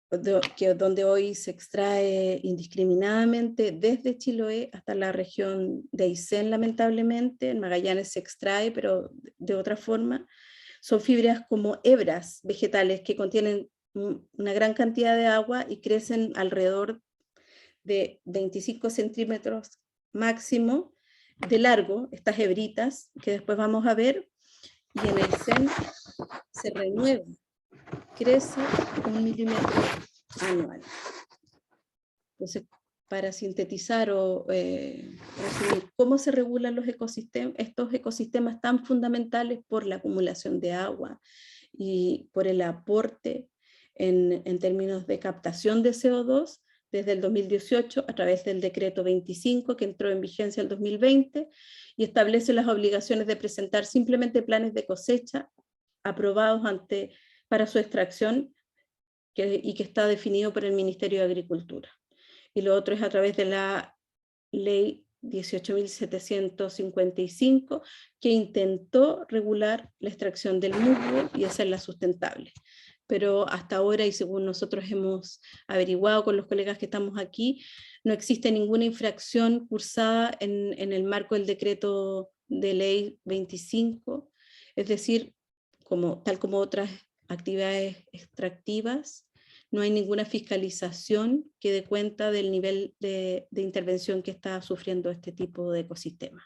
donde hoy se extrae indiscriminadamente desde Chiloé hasta la región de Aysén, lamentablemente. En Magallanes se extrae, pero de otra forma. Son fibras como hebras vegetales que contienen una gran cantidad de agua y crecen alrededor de 25 centímetros máximo de largo, estas hebritas que después vamos a ver, y en Aysén se renueva, crece 1 milímetro anual. Entonces, para sintetizar o resumir, ¿cómo se regulan los ecosistemas, estos ecosistemas tan fundamentales por la acumulación de agua y por el aporte en términos de captación de CO2 desde el 2018 a través del decreto 25 que entró en vigencia el 2020 y establece las obligaciones de presentar simplemente planes de cosecha aprobados para su extracción y que está definido por el Ministerio de Agricultura. Y lo otro es a través de la ley 18.755, que intentó regular la extracción del musgo y hacerla sustentable. Pero hasta ahora, y según nosotros hemos averiguado con los colegas que estamos aquí, no existe ninguna infracción cursada en el marco del decreto de ley 25, es decir, tal como otras actividades extractivas, no hay ninguna fiscalización que dé cuenta del nivel de intervención que está sufriendo este tipo de ecosistema.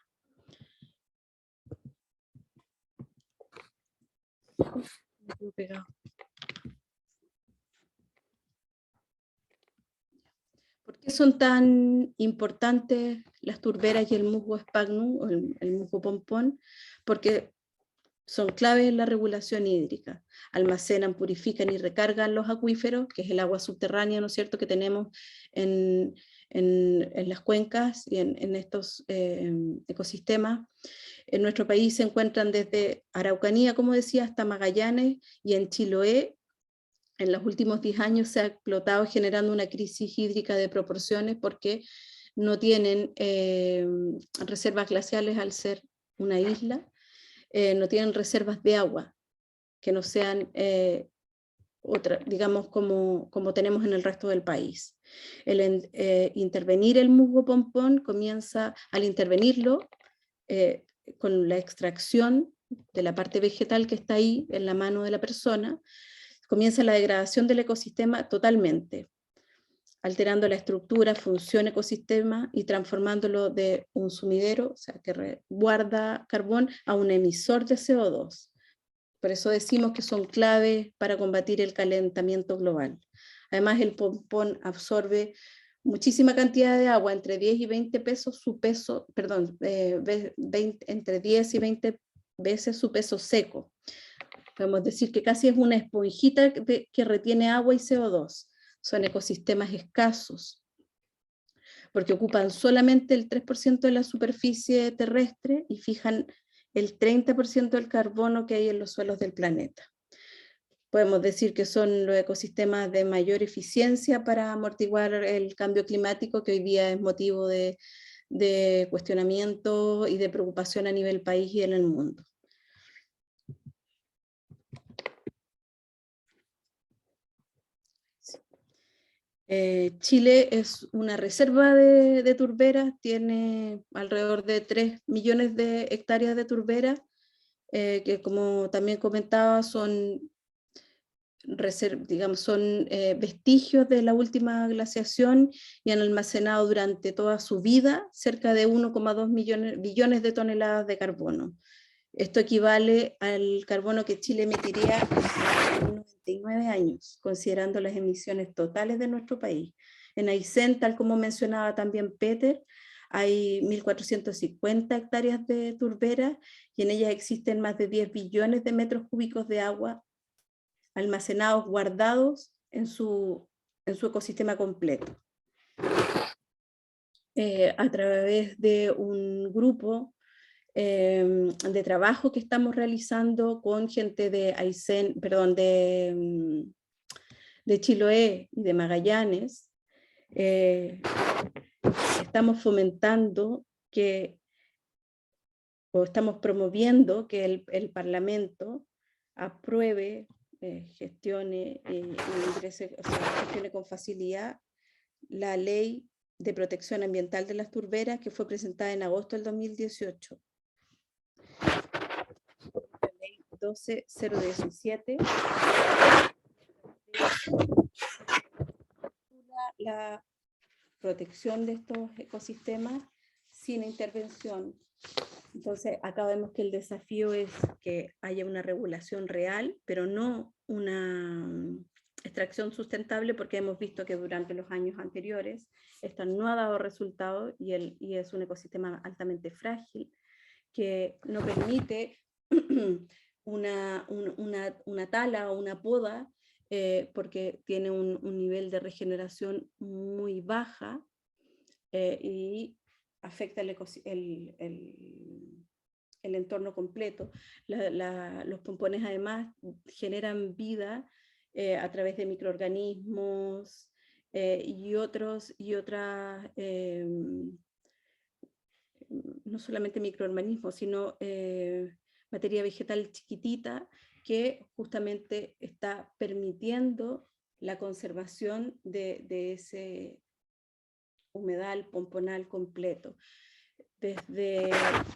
¿Por qué son tan importantes las turberas y el musgo sphagnum, o el musgo pompón? Porque son claves en la regulación hídrica. Almacenan, purifican y recargan los acuíferos, que es el agua subterránea, ¿no es cierto?, que tenemos en las cuencas y en estos ecosistemas. En nuestro país se encuentran desde Araucanía, como decía, hasta Magallanes, y en Chiloé, en los últimos 10 años se ha explotado generando una crisis hídrica de proporciones porque no tienen reservas glaciales al ser una isla. No tienen reservas de agua que no sean digamos como tenemos en el resto del país. Intervenir el musgo pompón comienza, al intervenirlo, con la extracción de la parte vegetal que está ahí en la mano de la persona, comienza la degradación del ecosistema totalmente, alterando la estructura, función, ecosistema y transformándolo de un sumidero, o sea, que guarda carbón, a un emisor de CO2. Por eso decimos que son claves para combatir el calentamiento global. Además, el pompón absorbe muchísima cantidad de agua, entre 10 y 20 pesos su peso, perdón, entre 10 y 20 veces su peso seco. Podemos decir que casi es una esponjita que retiene agua y CO2. Son ecosistemas escasos, porque ocupan solamente el 3% de la superficie terrestre y fijan el 30% del carbono que hay en los suelos del planeta. Podemos decir que son los ecosistemas de mayor eficiencia para amortiguar el cambio climático, que hoy día es motivo de cuestionamiento y de preocupación a nivel país y en el mundo. Chile es una reserva de turberas, tiene alrededor de 3 millones de hectáreas de turberas, que como también comentaba son digamos, son vestigios de la última glaciación y han almacenado durante toda su vida cerca de 1,2 billones de toneladas de carbono. Esto equivale al carbono que Chile emitiría en 99 años, considerando las emisiones totales de nuestro país. En Aysén, tal como mencionaba también Peter, hay 1.450 hectáreas de turberas y en ellas existen más de 10 billones de metros cúbicos de agua almacenados, guardados en su ecosistema completo. A través de un grupo de trabajo que estamos realizando con gente de Aysén, perdón, de Chiloé y de Magallanes, estamos fomentando o estamos promoviendo que el Parlamento apruebe, gestione con facilidad la ley de protección ambiental de las turberas que fue presentada en agosto del 2018. La ley 12017 la protección de estos ecosistemas sin intervención. Entonces, acá vemos que el desafío es que haya una regulación real, pero no una extracción sustentable, porque hemos visto que durante los años anteriores esto no ha dado resultado y es un ecosistema altamente frágil que no permite una tala o una poda porque tiene un nivel de regeneración muy baja y afecta el entorno completo. Los pompones además generan vida a través de microorganismos y otras, no solamente microorganismos, sino materia vegetal chiquitita que justamente está permitiendo la conservación de ese humedal pomponal completo. Desde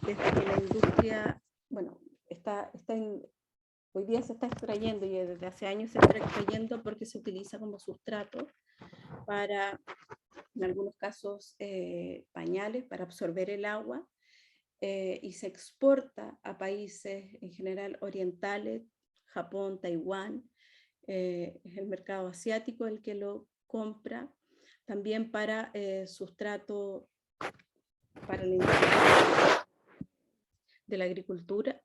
que la industria, bueno, hoy día se está extrayendo y desde hace años se está extrayendo porque se utiliza como sustrato para, en algunos casos, pañales para absorber el agua y se exporta a países en general orientales, Japón, Taiwán, es el mercado asiático el que lo compra, también para sustrato para la industria de la agricultura.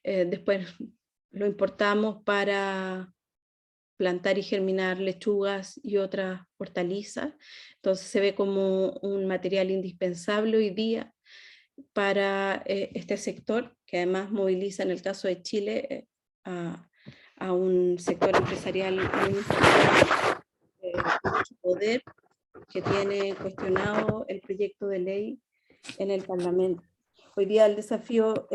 Después lo importamos para plantar y germinar lechugas y otras hortalizas. Entonces se ve como un material indispensable hoy día para este sector, que además moviliza en el caso de Chile a un sector empresarial muy importante, mucho poder, que tiene cuestionado el proyecto de ley en el Parlamento. Hoy día el desafío,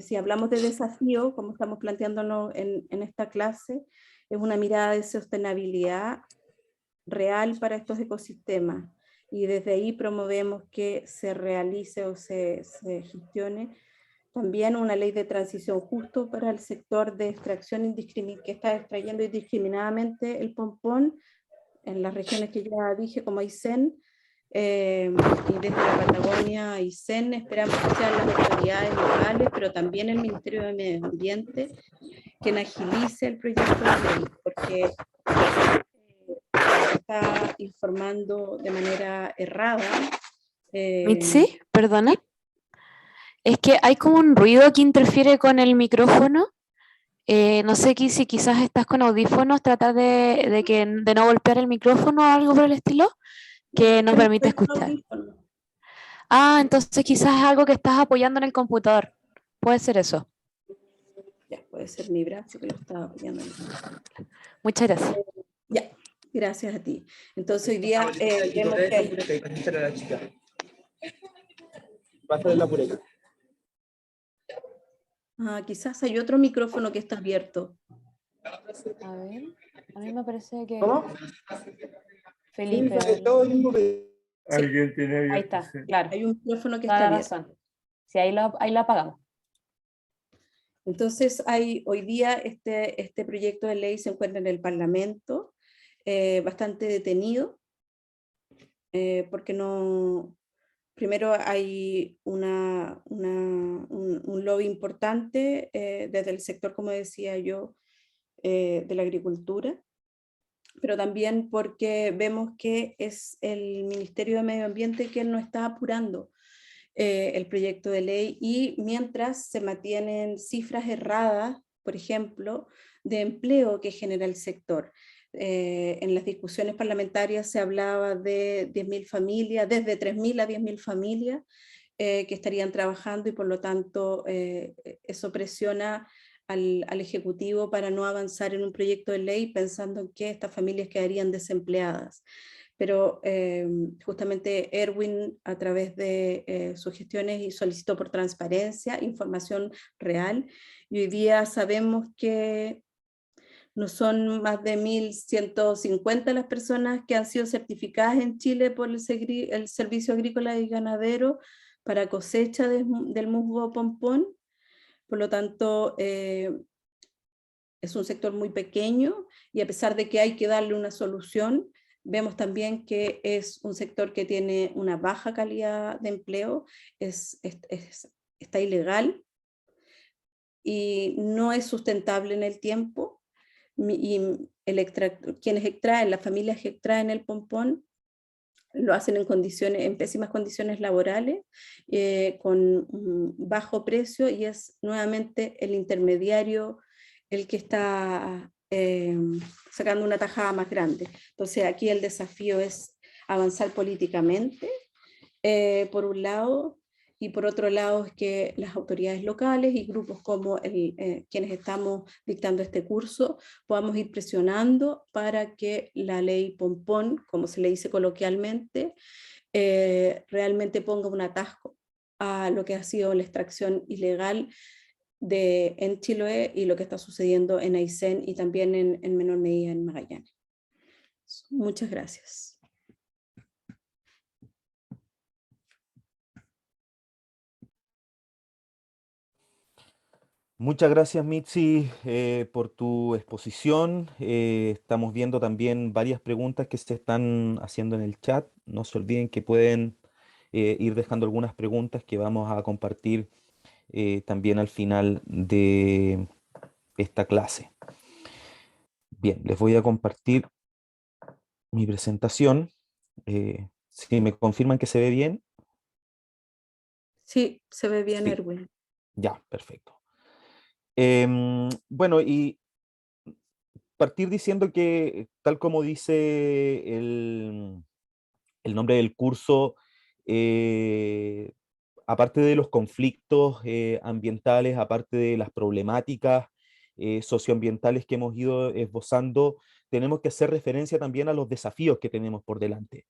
si hablamos de desafío, como estamos planteándolo en esta clase, es una mirada de sostenibilidad real para estos ecosistemas. Y desde ahí promovemos que se realice o se gestione también una ley de transición justo para el sector de extracción que está extrayendo indiscriminadamente el pompón en las regiones que ya dije, como Aysén, y desde la Patagonia a Aysén esperamos que sean las autoridades locales, pero también el Ministerio de Medio Ambiente, quien agilice el proyecto de ley, porque está informando de manera errada. Mitzi, perdona. Es que hay como un ruido que interfiere con el micrófono. No sé si quizás estás con audífonos, tratar de no golpear el micrófono o algo por el estilo, que nos permite escuchar. Ah, entonces quizás es algo que estás apoyando en el computador. Puede ser eso. Ya, puede ser mi brazo que lo estaba apoyando en el computador. Muchas gracias. Ya, gracias a ti. Entonces hoy día vemos que... quizás hay otro micrófono que está abierto. A ver, a mí me parece que... ¿Cómo? Felipe. Alguien tiene abierto. Ahí está, claro. Hay un micrófono que Toda está la abierto. razón. Sí, ahí lo apagamos. Entonces, hoy día este proyecto de ley se encuentra en el Parlamento, bastante detenido, porque primero hay un lobby importante desde el sector, como decía yo, de la agricultura, pero también porque vemos que es el Ministerio de Medio Ambiente quien no está apurando el proyecto de ley, y mientras se mantienen cifras erradas, por ejemplo, de empleo que genera el sector. En las discusiones parlamentarias se hablaba de 10.000 familias, desde 3.000 a 10.000 familias que estarían trabajando, y por lo tanto eso presiona al Ejecutivo para no avanzar en un proyecto de ley pensando en que estas familias quedarían desempleadas. Pero justamente Erwin, a través de sus gestiones, y solicitó por transparencia, información real, y hoy día sabemos que no son más de 1.150 las personas que han sido certificadas en Chile por el Servicio Agrícola y Ganadero para cosecha del musgo pompón. Por lo tanto, es un sector muy pequeño, y a pesar de que hay que darle una solución, vemos también que es un sector que tiene una baja calidad de empleo, está ilegal y no es sustentable en el tiempo. Y quienes extraen, las familias que extraen el pompón, lo hacen en pésimas condiciones laborales, con un bajo precio, y es nuevamente el intermediario el que está sacando una tajada más grande. Entonces aquí el desafío es avanzar políticamente, por un lado, y por otro lado es que las autoridades locales y grupos como quienes estamos dictando este curso podamos ir presionando para que la ley Pompón, como se le dice coloquialmente, realmente ponga un atasco a lo que ha sido la extracción ilegal en Chiloé y lo que está sucediendo en Aysén y también en menor medida en Magallanes. Muchas gracias. Muchas gracias, Mitzi, por tu exposición. Estamos viendo también varias preguntas que se están haciendo en el chat. No se olviden que pueden ir dejando algunas preguntas que vamos a compartir también al final de esta clase. Bien, les voy a compartir mi presentación. Si me confirman que se ve bien. Sí, se ve bien, Sí, Erwin. ya, perfecto. Bueno, y partir diciendo que, tal como dice el nombre del curso, aparte de los conflictos ambientales, aparte de las problemáticas socioambientales que hemos ido esbozando, tenemos que hacer referencia también a los desafíos que tenemos por delante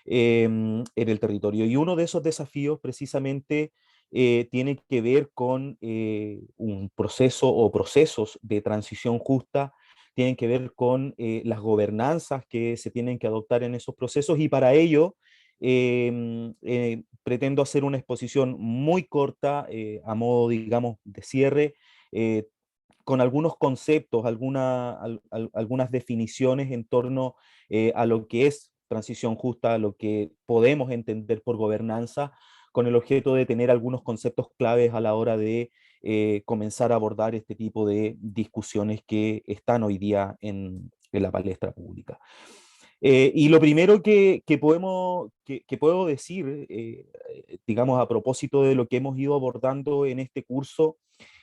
en el territorio. Y uno de esos desafíos precisamente tiene que ver con un proceso o procesos de transición justa, tienen que ver con las gobernanzas que se tienen que adoptar en esos procesos, y para ello pretendo hacer una exposición muy corta a modo, digamos, de cierre, eh, con algunos conceptos, algunas definiciones en torno a lo que es transición justa, a lo que podemos entender por gobernanza, con el objeto de tener algunos conceptos claves a la hora de comenzar a abordar este tipo de discusiones que están hoy día en la palestra pública. Y lo primero que puedo decir, digamos, a propósito de lo que hemos ido abordando en este curso,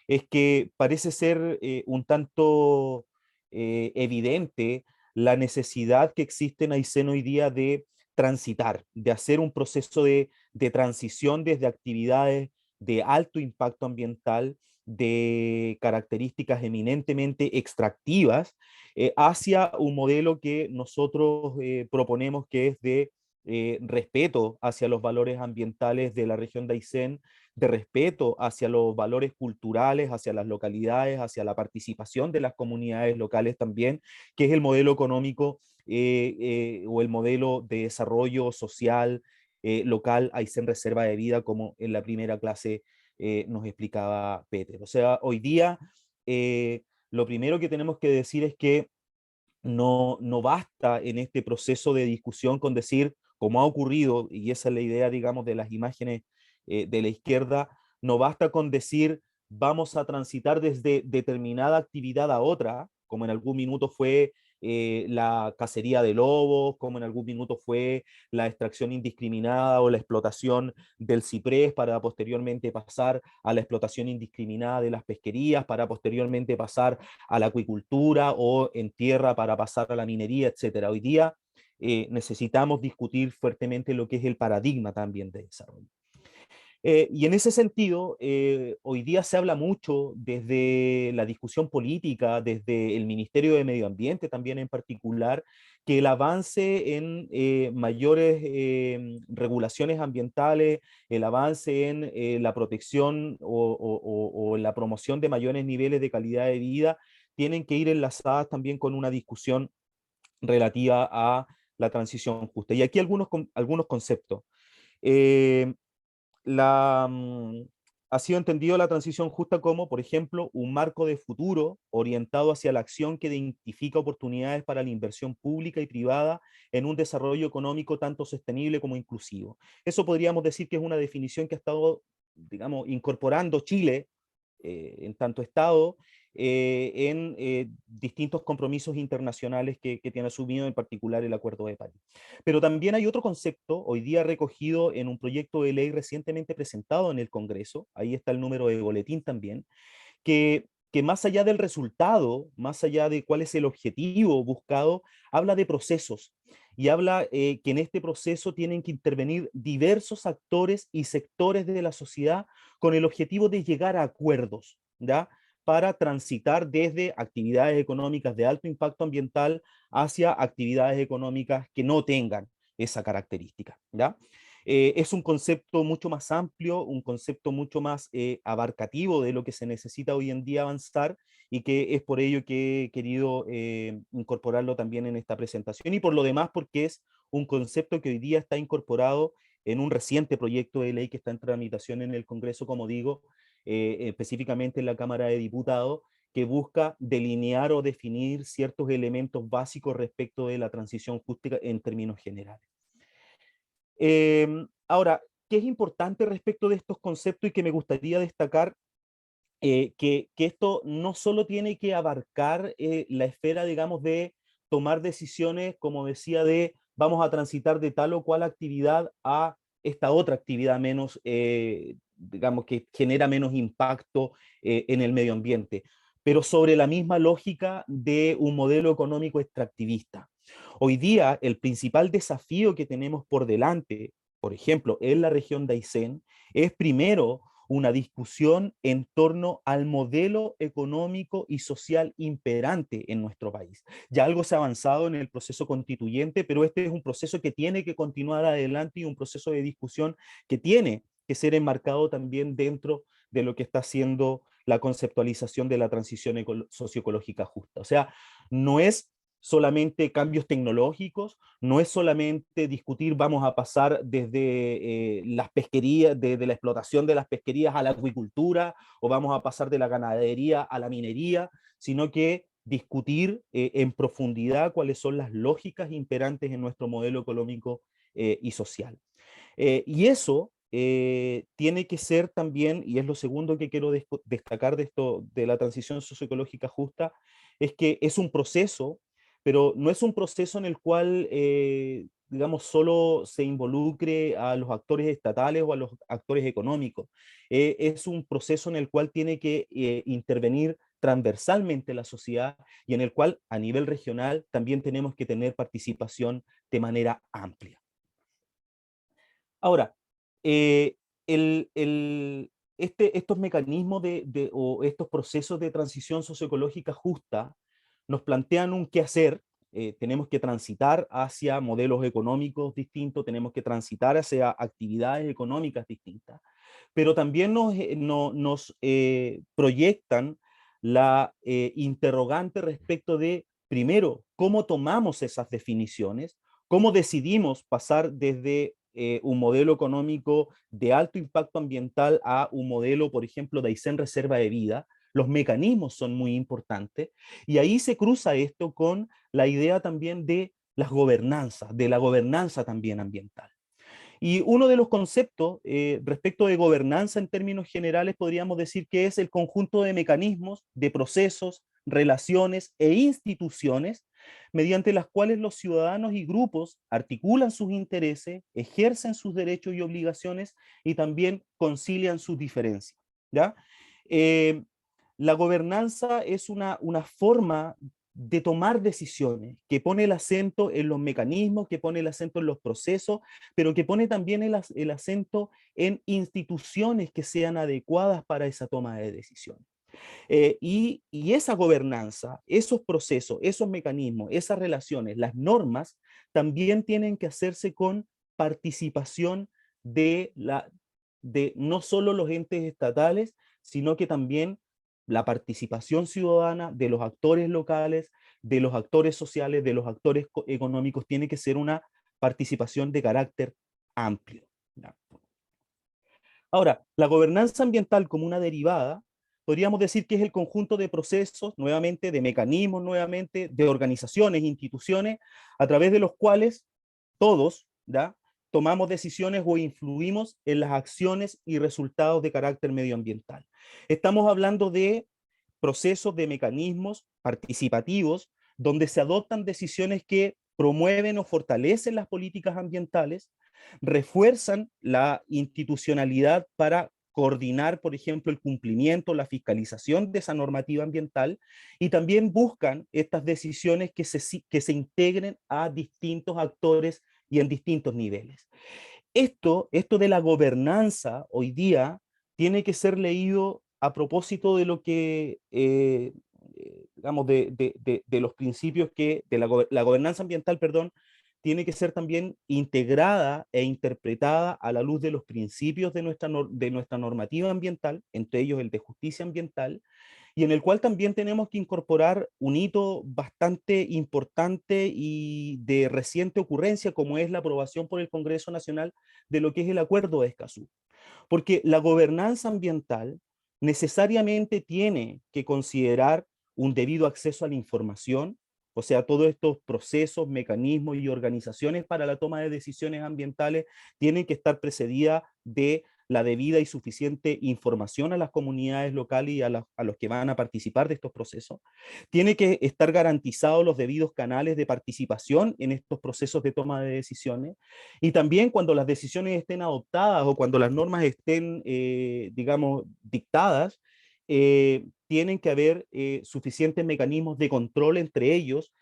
es que parece ser un tanto evidente la necesidad que existe en Aysén hoy día de transitar, de hacer un proceso de transición desde actividades de alto impacto ambiental, de características eminentemente extractivas, hacia un modelo que nosotros proponemos, que es de respeto hacia los valores ambientales de la región de Aysén, de respeto hacia los valores culturales, hacia las localidades, hacia la participación de las comunidades locales también, que es el modelo económico o el modelo de desarrollo social local Aysén Reserva de Vida, como en la primera clase nos explicaba Peter. O sea, hoy día lo primero que tenemos que decir es que no basta en este proceso de discusión con decir, como ha ocurrido, y esa es la idea, digamos, de las imágenes de la izquierda, no basta con decir vamos a transitar desde determinada actividad a otra, como en algún minuto fue la cacería de lobos, como en algún minuto fue la extracción indiscriminada o la explotación del ciprés para posteriormente pasar a la explotación indiscriminada de las pesquerías, para posteriormente pasar a la acuicultura o en tierra para pasar a la minería, etcétera. Hoy día necesitamos discutir fuertemente lo que es el paradigma también de desarrollo. Y en ese sentido, hoy día se habla mucho desde la discusión política, desde el Ministerio de Medio Ambiente también en particular, que el avance en mayores regulaciones ambientales, el avance en la protección o la promoción de mayores niveles de calidad de vida, tienen que ir enlazadas también con una discusión relativa a la transición justa. Y aquí algunos conceptos. Eh, ha sido entendido la transición justa como, por ejemplo, un marco de futuro orientado hacia la acción que identifica oportunidades para la inversión pública y privada en un desarrollo económico tanto sostenible como inclusivo. Eso podríamos decir que es una definición que ha estado, digamos, incorporando Chile en tanto Estado en distintos compromisos internacionales que tiene asumido, en particular el Acuerdo de París. Pero también hay otro concepto, hoy día recogido en un proyecto de ley recientemente presentado en el Congreso, ahí está el número de boletín también, que más allá del resultado, más allá de cuál es el objetivo buscado, habla de procesos y habla que en este proceso tienen que intervenir diversos actores y sectores de la sociedad con el objetivo de llegar a acuerdos, ¿ya? Para transitar desde actividades económicas de alto impacto ambiental hacia actividades económicas que no tengan esa característica, ¿ya? Es un concepto mucho más amplio, un concepto mucho más abarcativo de lo que se necesita hoy en día avanzar y que es por ello que he querido incorporarlo también en esta presentación y por lo demás porque es un concepto que hoy día está incorporado en un reciente proyecto de ley que está en tramitación en el Congreso, como digo, específicamente en la Cámara de Diputados, que busca delinear o definir ciertos elementos básicos respecto de la transición justa en términos generales. Ahora, ¿qué es importante respecto de estos conceptos y que me gustaría destacar? Que esto no solo tiene que abarcar la esfera, digamos, de tomar decisiones, como decía, de vamos a transitar de tal o cual actividad a esta otra actividad menos, digamos, que genera menos impacto en el medio ambiente, pero sobre la misma lógica de un modelo económico extractivista. Hoy día, el principal desafío que tenemos por delante, por ejemplo, en la región de Aysén, es primero una discusión en torno al modelo económico y social imperante en nuestro país. Ya algo se ha avanzado en el proceso constituyente, pero este es un proceso que tiene que continuar adelante y un proceso de discusión que tiene que ser enmarcado también dentro de lo que está haciendo la conceptualización de la transición socioecológica justa. O sea, no es solamente cambios tecnológicos, no es solamente discutir vamos a pasar desde las pesquerías, desde la explotación de las pesquerías a la acuicultura, o vamos a pasar de la ganadería a la minería, sino que discutir en profundidad cuáles son las lógicas imperantes en nuestro modelo económico y social. Y eso tiene que ser también, y es lo segundo que quiero destacar de esto, de la transición socioecológica justa, es que es un proceso, pero no es un proceso en el cual, digamos, solo se involucre a los actores estatales o a los actores económicos. Es un proceso en el cual tiene que intervenir transversalmente la sociedad y en el cual a nivel regional también tenemos que tener participación de manera amplia. Ahora, eh, estos mecanismos o estos procesos de transición socioecológica justa nos plantean un qué hacer. Tenemos que transitar hacia modelos económicos distintos, tenemos que transitar hacia actividades económicas distintas, pero también nos proyectan la interrogante respecto de, primero, cómo tomamos esas definiciones, cómo decidimos pasar desde un modelo económico de alto impacto ambiental a un modelo, por ejemplo, de Aysén Reserva de Vida. Los mecanismos son muy importantes y ahí se cruza esto con la idea también de las gobernanzas, de la gobernanza también ambiental. Y uno de los conceptos respecto de gobernanza en términos generales podríamos decir que es el conjunto de mecanismos, de procesos, relaciones e instituciones mediante las cuales los ciudadanos y grupos articulan sus intereses, ejercen sus derechos y obligaciones y también concilian sus diferencias, ¿ya? La gobernanza es una forma de tomar decisiones, que pone el acento en los mecanismos, que pone el acento en los procesos, pero que pone también el acento en instituciones que sean adecuadas para esa toma de decisiones. Y esa gobernanza, esos procesos, esos mecanismos, esas relaciones, las normas, también tienen que hacerse con participación de no solo los entes estatales, sino que también la participación ciudadana de los actores locales, de los actores sociales, de los actores económicos, tiene que ser una participación de carácter amplio. Ahora, la gobernanza ambiental como una derivada, podríamos decir que es el conjunto de procesos, nuevamente, de mecanismos, nuevamente, de organizaciones, instituciones, a través de los cuales todos, ¿ya?, tomamos decisiones o influimos en las acciones y resultados de carácter medioambiental. Estamos hablando de procesos, de mecanismos participativos, donde se adoptan decisiones que promueven o fortalecen las políticas ambientales, refuerzan la institucionalidad para coordinar, por ejemplo, el cumplimiento, la fiscalización de esa normativa ambiental, y también buscan estas decisiones que se integren a distintos actores y en distintos niveles. Esto de la gobernanza hoy día tiene que ser leído a propósito de lo que, digamos, de los principios que, de la gobernanza ambiental, perdón, tiene que ser también integrada e interpretada a la luz de los principios de nuestra normativa ambiental, entre ellos el de justicia ambiental, y en el cual también tenemos que incorporar un hito bastante importante y de reciente ocurrencia, como es la aprobación por el Congreso Nacional de lo que es el Acuerdo de Escazú. Porque la gobernanza ambiental necesariamente tiene que considerar un debido acceso a la información, o sea, todos estos procesos, mecanismos y organizaciones para la toma de decisiones ambientales tienen que estar precedidas de la debida y suficiente información a las comunidades locales y a los que van a participar de estos procesos. Tiene que estar garantizados los debidos canales de participación en estos procesos de toma de decisiones. Y también cuando las decisiones estén adoptadas o cuando las normas estén, digamos, dictadas, tienen que haber suficientes mecanismos de control entre ellos,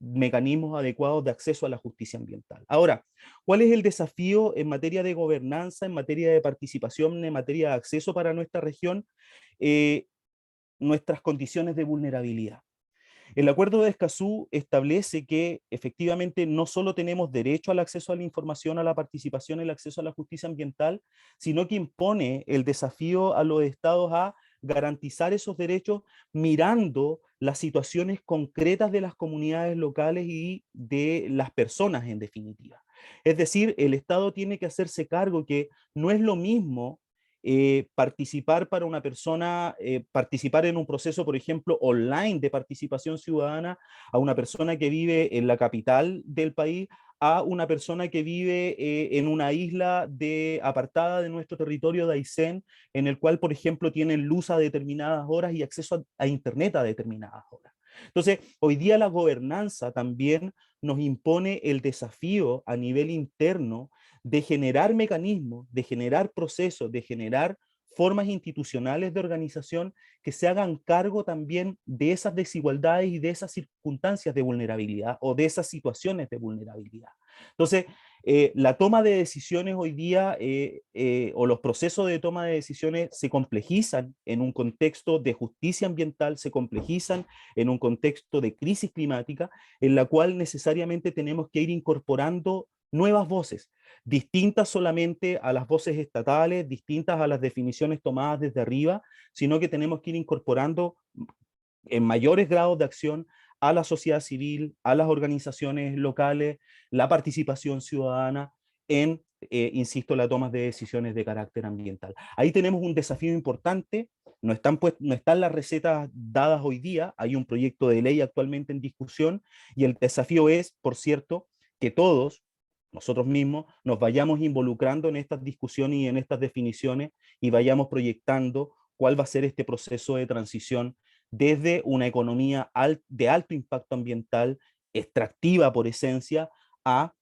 mecanismos adecuados de acceso a la justicia ambiental. Ahora, ¿cuál es el desafío en materia de gobernanza, en materia de participación, en materia de acceso para nuestra región? Nuestras condiciones de vulnerabilidad. El Acuerdo de Escazú establece que efectivamente no solo tenemos derecho al acceso a la información, a la participación, el acceso a la justicia ambiental, sino que impone el desafío a los estados a garantizar esos derechos mirando las situaciones concretas de las comunidades locales y de las personas en definitiva. Es decir, el Estado tiene que hacerse cargo que no es lo mismo participar para una persona, participar en un proceso, por ejemplo, online de participación ciudadana a una persona que vive en la capital del país, a una persona que vive en una isla apartada de nuestro territorio de Aysén, en el cual, por ejemplo, tienen luz a determinadas horas y acceso a internet a determinadas horas. Entonces, hoy día la gobernanza también nos impone el desafío a nivel interno de generar mecanismos, de generar procesos, de generar formas institucionales de organización que se hagan cargo también de esas desigualdades y de esas circunstancias de vulnerabilidad o de esas situaciones de vulnerabilidad. Entonces, la toma de decisiones hoy día o los procesos de toma de decisiones se complejizan en un contexto de justicia ambiental, se complejizan en un contexto de crisis climática, en la cual necesariamente tenemos que ir incorporando nuevas voces, distintas solamente a las voces estatales, distintas a las definiciones tomadas desde arriba, sino que tenemos que ir incorporando en mayores grados de acción a la sociedad civil, a las organizaciones locales, la participación ciudadana, en, insisto, la toma de decisiones de carácter ambiental. Ahí tenemos un desafío importante, no están las recetas dadas hoy día, hay un proyecto de ley actualmente en discusión, y el desafío es, por cierto, que todos, nosotros mismos, nos vayamos involucrando en estas discusiones y en estas definiciones, y vayamos proyectando cuál va a ser este proceso de transición desde una economía de alto impacto ambiental, extractiva por esencia, a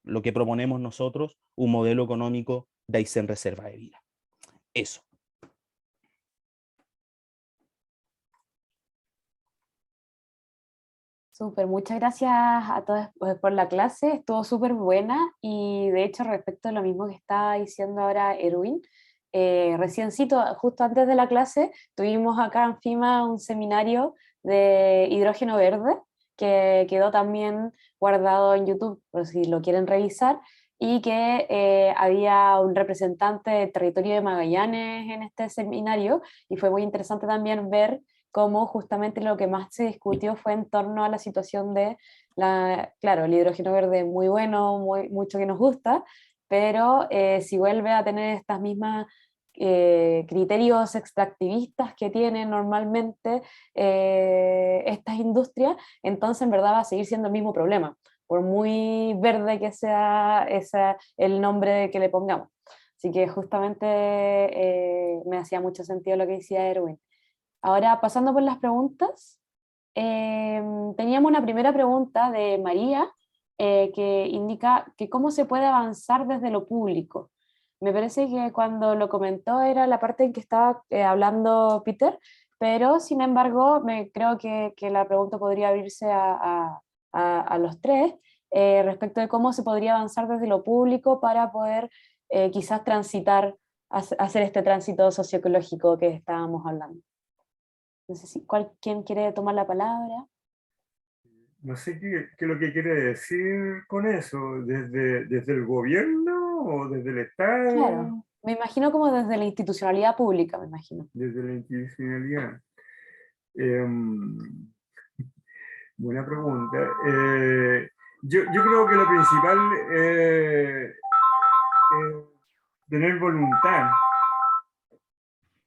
lo que proponemos nosotros, un modelo económico de Aysén Reserva de Vida. Eso. Súper, muchas gracias a todos por la clase, estuvo súper buena y de hecho respecto a lo mismo que estaba diciendo ahora Erwin, reciencito, justo antes de la clase, tuvimos acá en FIMA un seminario de hidrógeno verde que quedó también guardado en YouTube por si lo quieren revisar, y que había un representante del territorio de Magallanes en este seminario, y fue muy interesante también ver cómo justamente lo que más se discutió fue en torno a la situación de, claro, el hidrógeno verde muy bueno, mucho que nos gusta, pero si vuelve a tener estas mismas criterios extractivistas que tienen normalmente estas industrias, entonces en verdad va a seguir siendo el mismo problema, por muy verde que sea el nombre que le pongamos. Así que justamente me hacía mucho sentido lo que decía Erwin. Ahora, pasando por las preguntas, teníamos una primera pregunta de María que indica que cómo se puede avanzar desde lo público. Me parece que cuando lo comentó era la parte en que estaba hablando Peter, pero sin embargo creo que la pregunta podría abrirse a los tres respecto de cómo se podría avanzar desde lo público para poder quizás transitar, hacer este tránsito socioecológico que estábamos hablando. No sé si quién quiere tomar la palabra. No sé qué es lo que quiere decir con eso, desde el gobierno o desde el Estado. Claro, me imagino como desde la institucionalidad pública, me imagino. Desde la institucionalidad. Buena pregunta. Yo creo que lo principal es tener voluntad.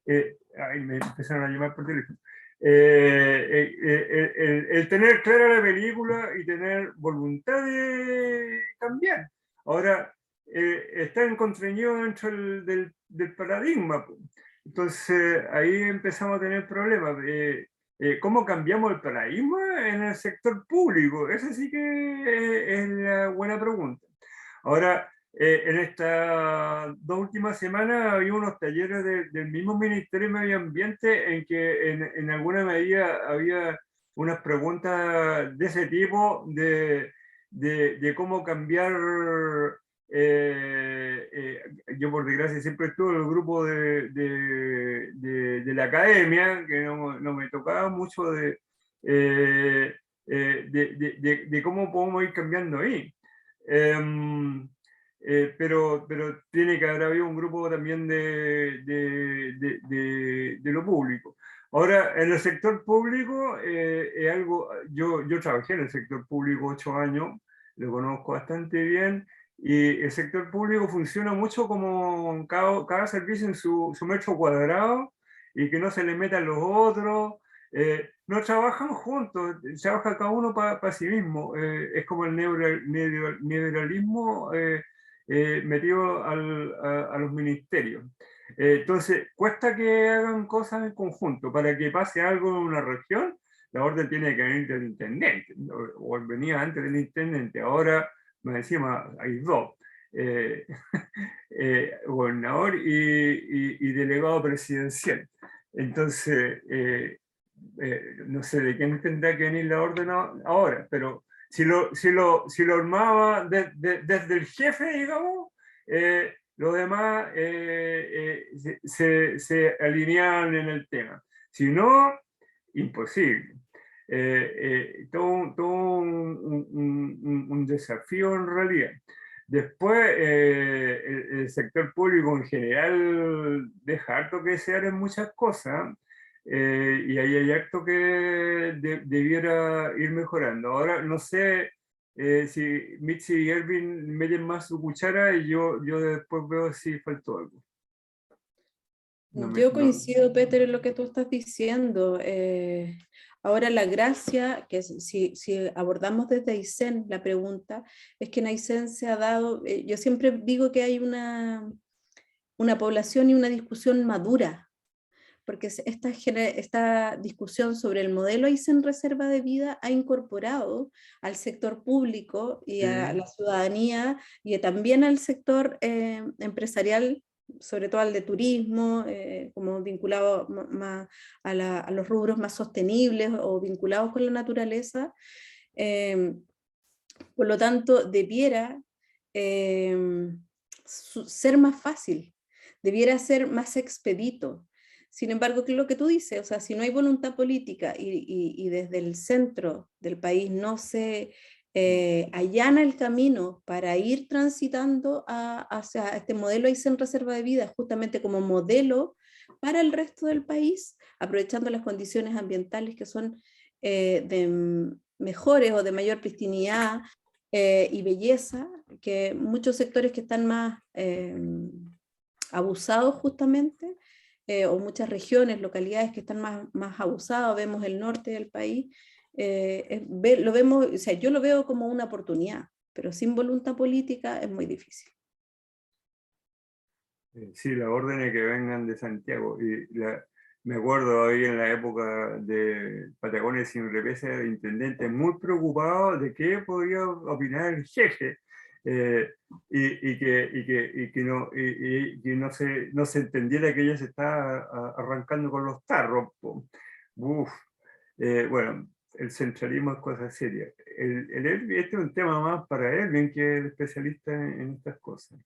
Me empezaron a llamar por teléfono. El tener clara la película y tener voluntad de cambiar. Ahora, está encontrañado dentro del paradigma. Entonces, ahí empezamos a tener problemas. ¿Cómo cambiamos el paradigma en el sector público? Esa sí que es la buena pregunta. Ahora, en estas 2 últimas semanas había unos talleres del mismo Ministerio de Medio Ambiente en que en alguna medida había unas preguntas de ese tipo de cómo cambiar. Yo por desgracia siempre estuve en el grupo de la academia, que no me tocaba mucho de cómo podemos ir cambiando ahí. Pero tiene que haber habido un grupo también de lo público. Ahora, en el sector público, yo trabajé en el sector público 8 años, lo conozco bastante bien, y el sector público funciona mucho como cada servicio en su metro cuadrado, y que no se le metan los otros. No trabajan juntos, trabaja cada uno para sí mismo. Es como el neoliberalismo metido a los ministerios. Entonces, cuesta que hagan cosas en conjunto. Para que pase algo en una región, la orden tiene que venir del intendente, o venía antes del intendente. Ahora, más encima, hay dos. Gobernador y delegado presidencial. Entonces, no sé de quién tendrá que venir la orden ahora, pero si lo armaba desde el jefe, digamos, los demás se alineaban en el tema. Si no, imposible. Todo un desafío en realidad. Después, el sector público en general deja harto que desear en muchas cosas, y ahí hay harto que debiera ir mejorando. Ahora, no sé Si Mitzi y Erwin meten más su cuchara y yo después veo si faltó algo. Yo coincido, Peter, en lo que tú estás diciendo. Ahora la gracia, que si abordamos desde Aysén la pregunta, es que en Aysén se ha dado, yo siempre digo que hay una población y una discusión madura, porque esta discusión sobre el modelo Aysén Reserva de Vida ha incorporado al sector público y a la ciudadanía y también al sector empresarial, sobre todo al de turismo, como vinculado más a los rubros más sostenibles o vinculados con la naturaleza. Por lo tanto, debiera ser más fácil, debiera ser más expedito. Sin embargo, ¿qué es lo que tú dices? O sea, si no hay voluntad política y desde el centro del país no se allana el camino para ir transitando hacia este modelo Aysén Reserva de Vida, justamente como modelo para el resto del país, aprovechando las condiciones ambientales que son de mejores o de mayor pristinidad y belleza, que muchos sectores que están más abusados justamente, o muchas regiones, localidades que están más abusadas, vemos el norte del país, lo vemos, o sea, yo lo veo como una oportunidad, pero sin voluntad política es muy difícil. Sí, las órdenes que vengan de Santiago. Me acuerdo ahí en la época de Patagonia sin represa, el intendente muy preocupado de qué podía opinar el jefe. Que no se entendiera que ella se está arrancando con los tarros. Bueno, el centralismo es cosa seria. Este es un tema más para Erwin, que es especialista en estas cosas.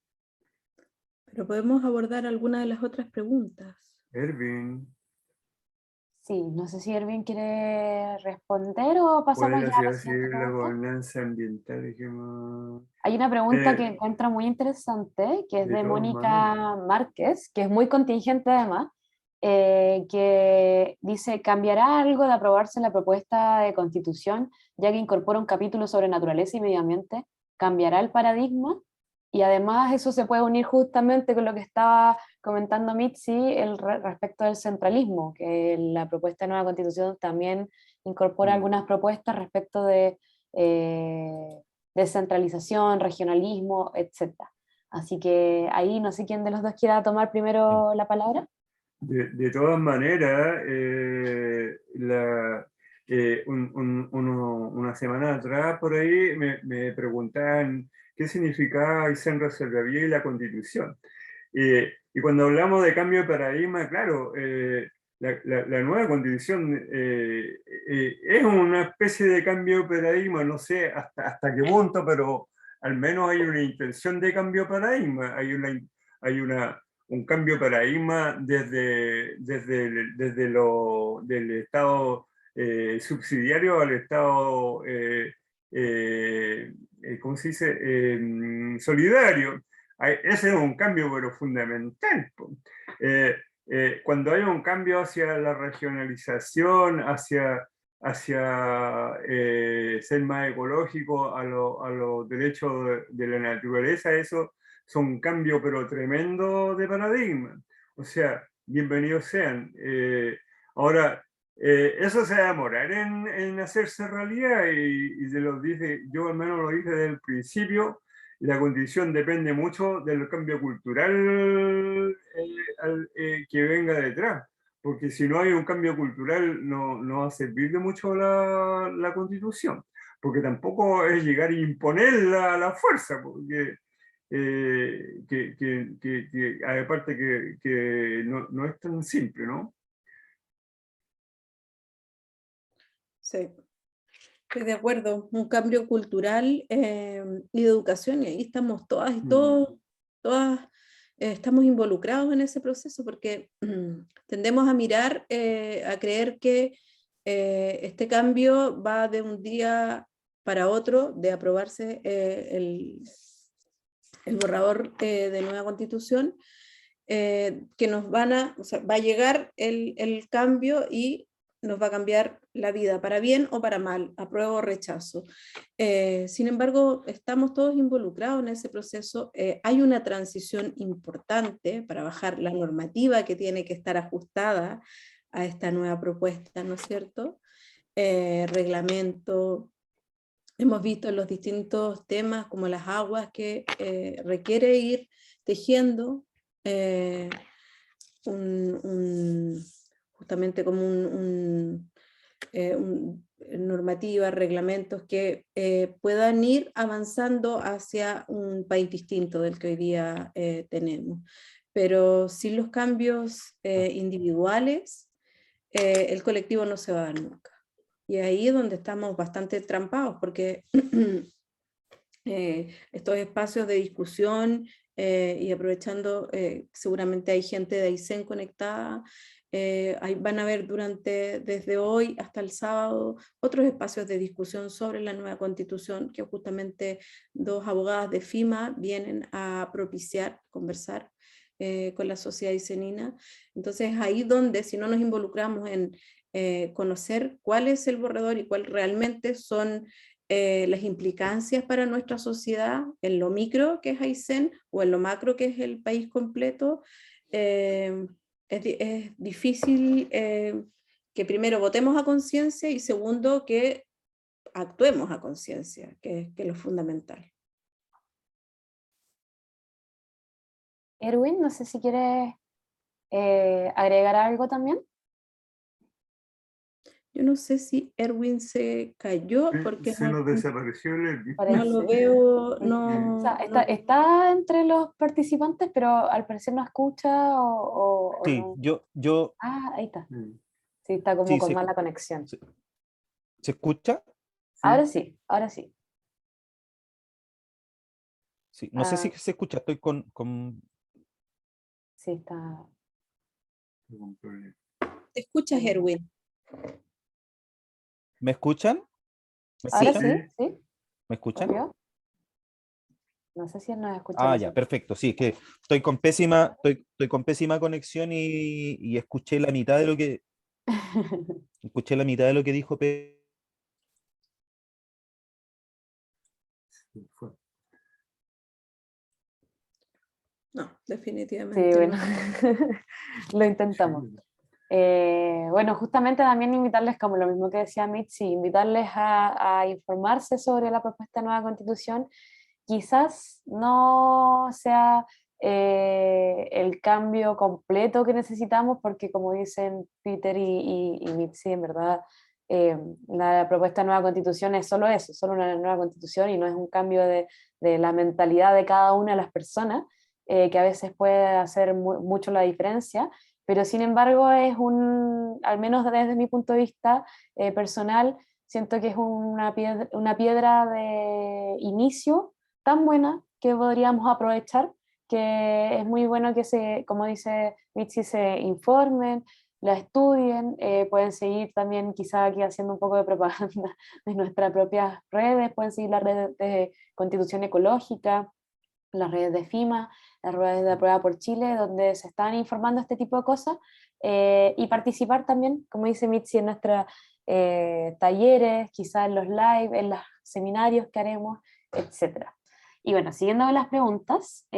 Pero podemos abordar algunas de las otras preguntas. Erwin. Sí, no sé si Erwin quiere responder o pasamos ya a la siguiente la pregunta. gobernanza ambiental, dijimos. Hay una pregunta que encuentro muy interesante, que es de Mónica Márquez, que es muy contingente además, que dice, ¿cambiará algo de aprobarse la propuesta de constitución, ya que incorpora un capítulo sobre naturaleza y medio ambiente? ¿Cambiará el paradigma? Y además eso se puede unir justamente con lo que estaba comentando Mitzi respecto del centralismo, que la propuesta de nueva constitución también incorpora algunas propuestas respecto de descentralización, regionalismo, etc. Así que ahí no sé quién de los dos quiera tomar primero la palabra. De todas maneras, una semana atrás por ahí me preguntaban qué significaba Aysén Reserva de Vida y la Constitución. Y cuando hablamos de cambio de paradigma, claro, la nueva Constitución es una especie de cambio de paradigma, no sé hasta qué punto, pero al menos hay una intención de cambio de paradigma, hay un cambio de paradigma desde del Estado subsidiario al Estado, ¿cómo se dice? Solidario. Ese es un cambio, pero fundamental. Cuando hay un cambio hacia la regionalización, hacia ser más ecológico a los derechos de la naturaleza, eso es un cambio pero tremendo de paradigma. O sea, bienvenidos sean. Ahora, eso se va a demorar en hacerse realidad y yo al menos lo dije desde el principio, la condición depende mucho del cambio cultural que venga detrás, porque si no hay un cambio cultural no va a servir de mucho la Constitución, porque tampoco es llegar a imponerla a la fuerza, porque aparte que no es tan simple, ¿no? Sí, estoy de acuerdo. Un cambio cultural y de educación, y ahí estamos todas y todas estamos involucrados en ese proceso, porque tendemos a mirar, a creer que este cambio va de un día para otro, de aprobarse el borrador de nueva constitución, que nos o sea, va a llegar el cambio y nos va a cambiar la vida, para bien o para mal, apruebo o rechazo. Sin embargo, estamos todos involucrados en ese proceso. Hay una transición importante para bajar la normativa que tiene que estar ajustada a esta nueva propuesta, ¿no es cierto? Reglamento. Hemos visto los distintos temas como las aguas que requiere ir tejiendo justamente como normativas, reglamentos que puedan ir avanzando hacia un país distinto del que hoy día tenemos. Pero sin los cambios individuales, el colectivo no se va a dar nunca. Y ahí es donde estamos bastante trampados, porque estos espacios de discusión y aprovechando, seguramente hay gente de Aysén conectada, van a haber desde hoy hasta el sábado otros espacios de discusión sobre la nueva constitución que justamente dos abogadas de FIMA vienen a propiciar, conversar con la sociedad aysenina. Entonces ahí donde si no nos involucramos en conocer cuál es el borrador y cuál realmente son las implicancias para nuestra sociedad en lo micro que es Aysén o en lo macro que es el país completo, es difícil que primero votemos a conciencia y segundo que actuemos a conciencia, que es lo fundamental. Erwin, no sé si quieres agregar algo también. Yo no sé si Erwin se cayó porque se nos desapareció el... no lo veo, no, O sea, no. está entre los participantes, pero al parecer no escucha o Sí, no. yo... Ah, ahí está. Sí, está como Sí, con mala conexión. ¿Se escucha? Ahora sí, ahora sí. Sí, no sé si se escucha, estoy con... Sí, está. ¿Te escuchas, Erwin? ¿Me escuchan? ¿Me Ahora escuchan? sí, sí. ¿Me escuchan? ¿Volvió? No sé si él nos escucha. Ah, ya, perfecto. Sí, es que estoy con pésima conexión y escuché la mitad de lo que dijo Pedro. No, Sí, definitivamente bueno, no. lo intentamos. Bueno, justamente también invitarles, como lo mismo que decía Mitzi, invitarles a informarse sobre la propuesta de nueva constitución. Quizás no sea el cambio completo que necesitamos, porque como dicen Peter y Mitzi, en verdad, la propuesta de nueva constitución es solo eso, solo una nueva constitución y no es un cambio de la mentalidad de cada una de las personas, que a veces puede hacer mucho la diferencia, pero sin embargo es al menos desde mi punto de vista personal, siento que es una piedra de inicio tan buena que podríamos aprovechar, que es muy bueno que como dice Mitzi, se informen, la estudien, pueden seguir también quizá aquí haciendo un poco de propaganda de nuestras propias redes, pueden seguir las redes de Constitución Ecológica, las redes de FIMA, las redes de Aprueba por Chile, donde se están informando este tipo de cosas, y participar también, como dice Mitzi, en nuestros talleres, quizás en los live, en los seminarios que haremos, etc. Y bueno, siguiendo con las preguntas,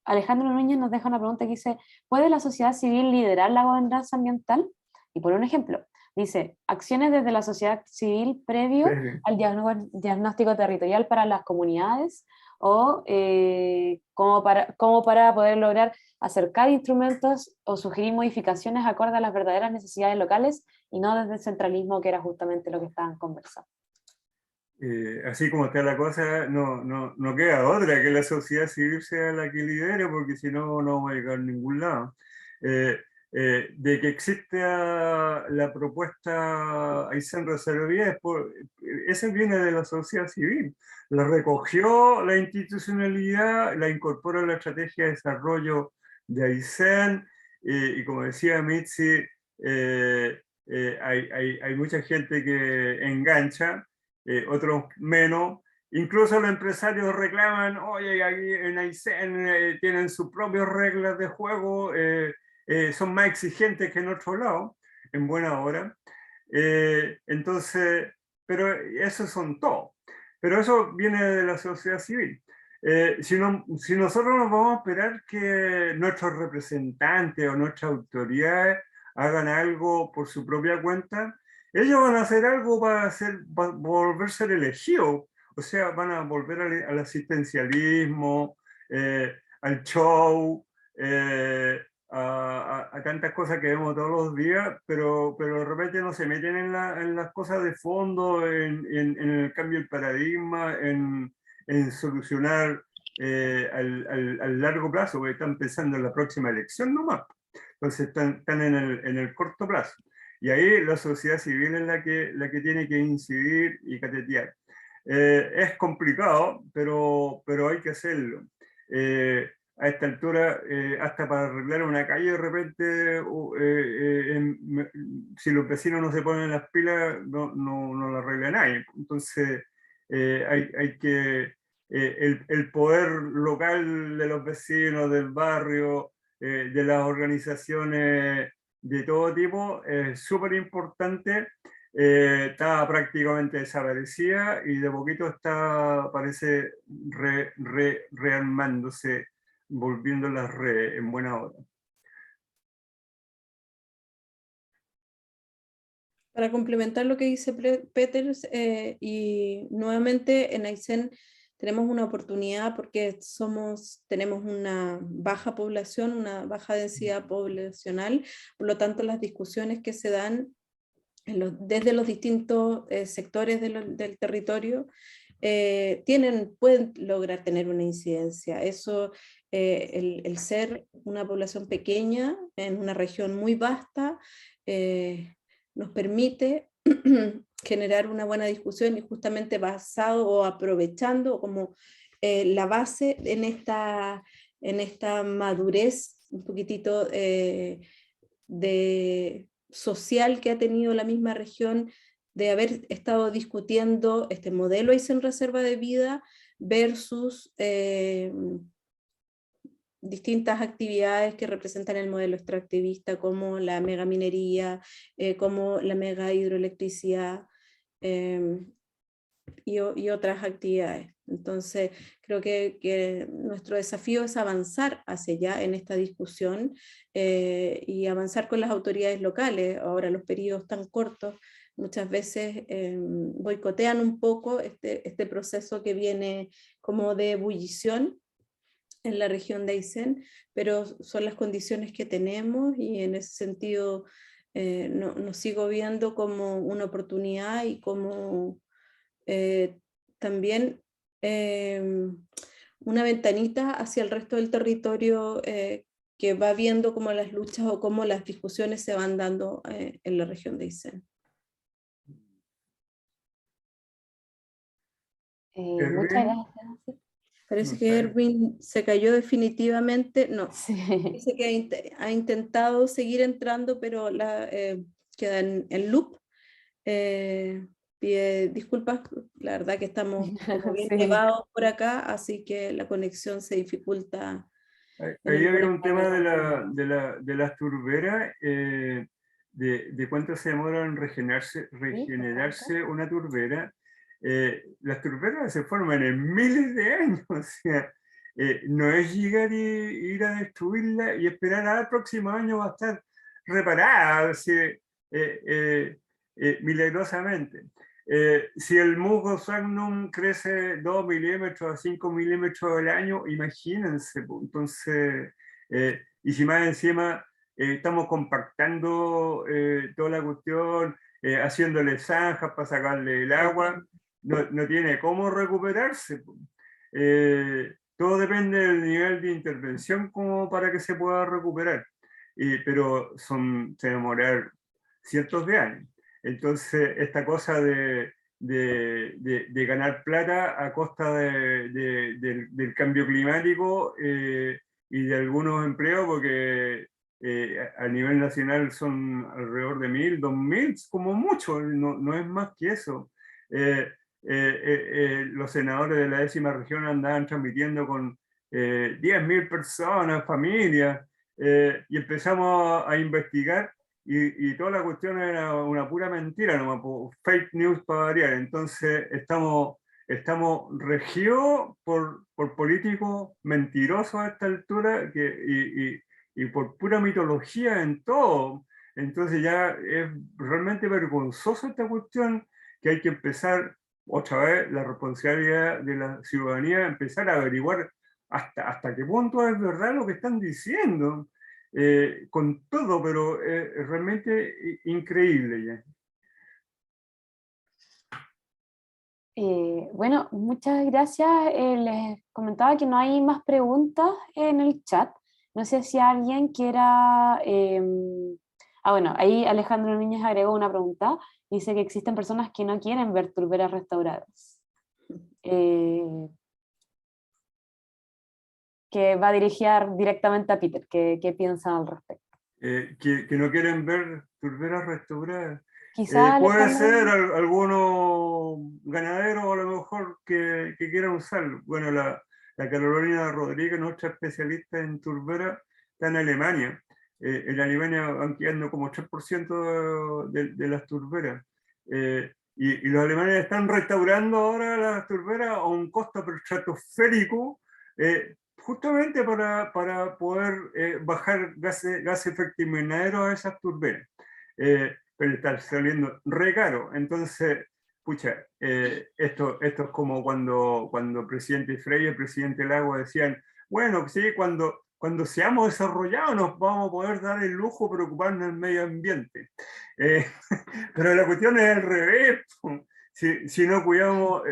Alejandro Núñez nos deja una pregunta que dice, ¿puede la sociedad civil liderar la gobernanza ambiental? Y por un ejemplo, dice, acciones desde la sociedad civil previo al diagnóstico territorial para las comunidades, o como para poder lograr acercar instrumentos o sugerir modificaciones acorde a las verdaderas necesidades locales y no desde el centralismo, que era justamente lo que estaban conversando. Así como está la cosa, no queda otra que la sociedad civil sea la que lidere, porque si no, no vamos a llegar a ningún lado. De que exista la propuesta Aysén Reservía, esa viene de la sociedad civil. La recogió la institucionalidad, la incorporó a la estrategia de desarrollo de Aysén, y como decía Mitzi, hay mucha gente que engancha, otros menos. Incluso los empresarios reclaman, oye, aquí en Aysén tienen sus propias reglas de juego, son más exigentes que en otro lado. en buena hora. Entonces, pero eso son todo. Pero eso viene de la sociedad civil. Si nosotros nos vamos a esperar que nuestros representantes o nuestras autoridades hagan algo por su propia cuenta, ellos van a hacer algo para volver a ser elegidos. O sea, van a volver al asistencialismo, al show, a tantas cosas que vemos todos los días, pero de repente no se meten en las cosas de fondo, en el cambio del paradigma, en solucionar al largo plazo, porque están pensando en la próxima elección nomás. Entonces están en el corto plazo. Y ahí la sociedad civil es la que tiene que incidir y catetear. Es complicado, pero hay que hacerlo. A esta altura, hasta para arreglar una calle, de repente, si los vecinos no se ponen las pilas, no la arregla nadie. Entonces, hay que... el poder local de los vecinos, del barrio, de las organizaciones de todo tipo, es súper importante. Estaba prácticamente desaparecida y de poquito parece rearmándose, volviendo las redes en buena hora. Para complementar lo que dice Peters, y nuevamente en Aysén tenemos una oportunidad porque tenemos una baja población, una baja densidad poblacional, por lo tanto las discusiones que se dan desde los distintos sectores del territorio pueden lograr tener una incidencia. Eso, el ser una población pequeña en una región muy vasta, nos permite generar una buena discusión y justamente basado o aprovechando como la base en esta madurez un poquitito social que ha tenido la misma región, de haber estado discutiendo este modelo Aysén Reserva de Vida versus distintas actividades que representan el modelo extractivista, como la megaminería, como la mega hidroelectricidad y otras actividades. Entonces, creo que nuestro desafío es avanzar hacia allá en esta discusión y avanzar con las autoridades locales. Ahora los periodos tan cortos muchas veces boicotean un poco este proceso que viene como de ebullición en la región de Aysén, pero son las condiciones que tenemos y en ese sentido nos sigo viendo como una oportunidad y como también una ventanita hacia el resto del territorio que va viendo cómo las luchas o cómo las discusiones se van dando en la región de Aysén. Muchas gracias. Parece que Erwin se cayó definitivamente, no, Sí. dice que ha intentado seguir entrando, pero queda en loop. Pide disculpas, la verdad que estamos como bien Sí. llevados por acá, así que la conexión se dificulta. Ahí había un tema de las turberas, de cuánto se demora en regenerarse una turbera. Las turberas se forman en miles de años, o sea, no es llegar y ir a destruirla y esperar al próximo año va a estar reparada, o sea, milagrosamente. Si el musgo Sagnum crece 2 milímetros a 5 milímetros al año, imagínense, entonces, y si más encima estamos compactando toda la cuestión, haciéndole zanjas para sacarle el agua, no tiene cómo recuperarse. Todo depende del nivel de intervención como para que se pueda recuperar, pero se demorar cientos de años. Entonces, esta cosa de ganar plata a costa del cambio climático y de algunos empleos, porque a nivel nacional son alrededor de 1.000, 2.000, como mucho, no es más que eso. Los senadores de la 10ª región andaban transmitiendo con 10.000 personas, familias, y empezamos a investigar y toda la cuestión era una pura mentira, fake news para variar. Entonces estamos regidos por políticos mentirosos a esta altura y por pura mitología en todo. Entonces ya es realmente vergonzoso esta cuestión, que hay que empezar otra vez la responsabilidad de la ciudadanía, empezar a averiguar hasta qué punto es verdad lo que están diciendo, con todo, pero es realmente increíble ya. Bueno, muchas gracias. Les comentaba que no hay más preguntas en el chat. No sé si alguien quiera... bueno, ahí Alejandro Núñez agregó una pregunta. Dice que existen personas que no quieren ver turberas restauradas. Que va a dirigir directamente a Peter. ¿Qué piensan al respecto? Que no quieren ver turberas restauradas. Quizá Puede Alejandro... ser algunos ganaderos a lo mejor que quieran usarlo. Bueno, la Carolina Rodríguez, nuestra especialista en turbera, está en Alemania. En Alemania van quedando como 3% de las turberas. Y los alemanes están restaurando ahora las turberas a un costo estratosférico, justamente para poder bajar gases efecto invernadero a esas turberas. Pero está saliendo re caro. Entonces, pucha, esto es como cuando el presidente Frei y el presidente Lago decían, bueno, sí, cuando seamos desarrollados nos vamos a poder dar el lujo de preocuparnos del medio ambiente. Pero la cuestión es al revés. Si no cuidamos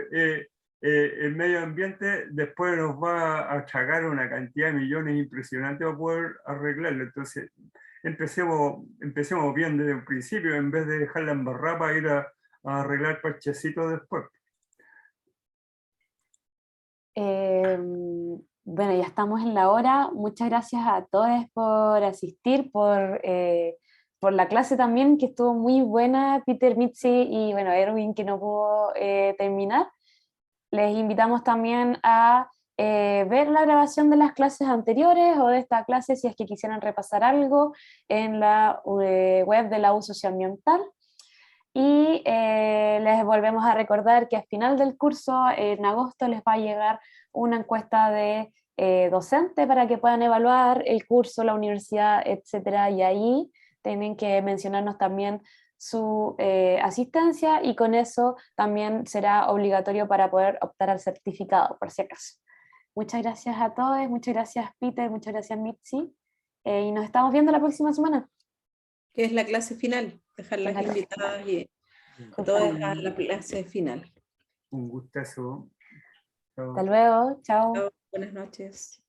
el medio ambiente, después nos va a achacar una cantidad de millones impresionante para poder arreglarlo. Entonces, empecemos bien desde el principio, en vez de dejarla embarrada para ir a arreglar parchecitos después. Bueno, ya estamos en la hora. Muchas gracias a todos por asistir, por la clase también, que estuvo muy buena, Peter, Mitzi y bueno, Erwin, que no pudo terminar. Les invitamos también a ver la grabación de las clases anteriores o de esta clase si es que quisieran repasar algo en la web de la U Socioambiental. Y les volvemos a recordar que al final del curso, en agosto, les va a llegar una encuesta de docente para que puedan evaluar el curso, la universidad, etcétera, y ahí tienen que mencionarnos también su asistencia y con eso también será obligatorio para poder optar al certificado, por si acaso. Muchas gracias a todos, muchas gracias Peter, muchas gracias Mitzi, y nos estamos viendo la próxima semana. Que es la clase final, dejarlas invitadas y todas a la clase final. Un gustazo. Chao. Hasta luego, chao. Buenas noches.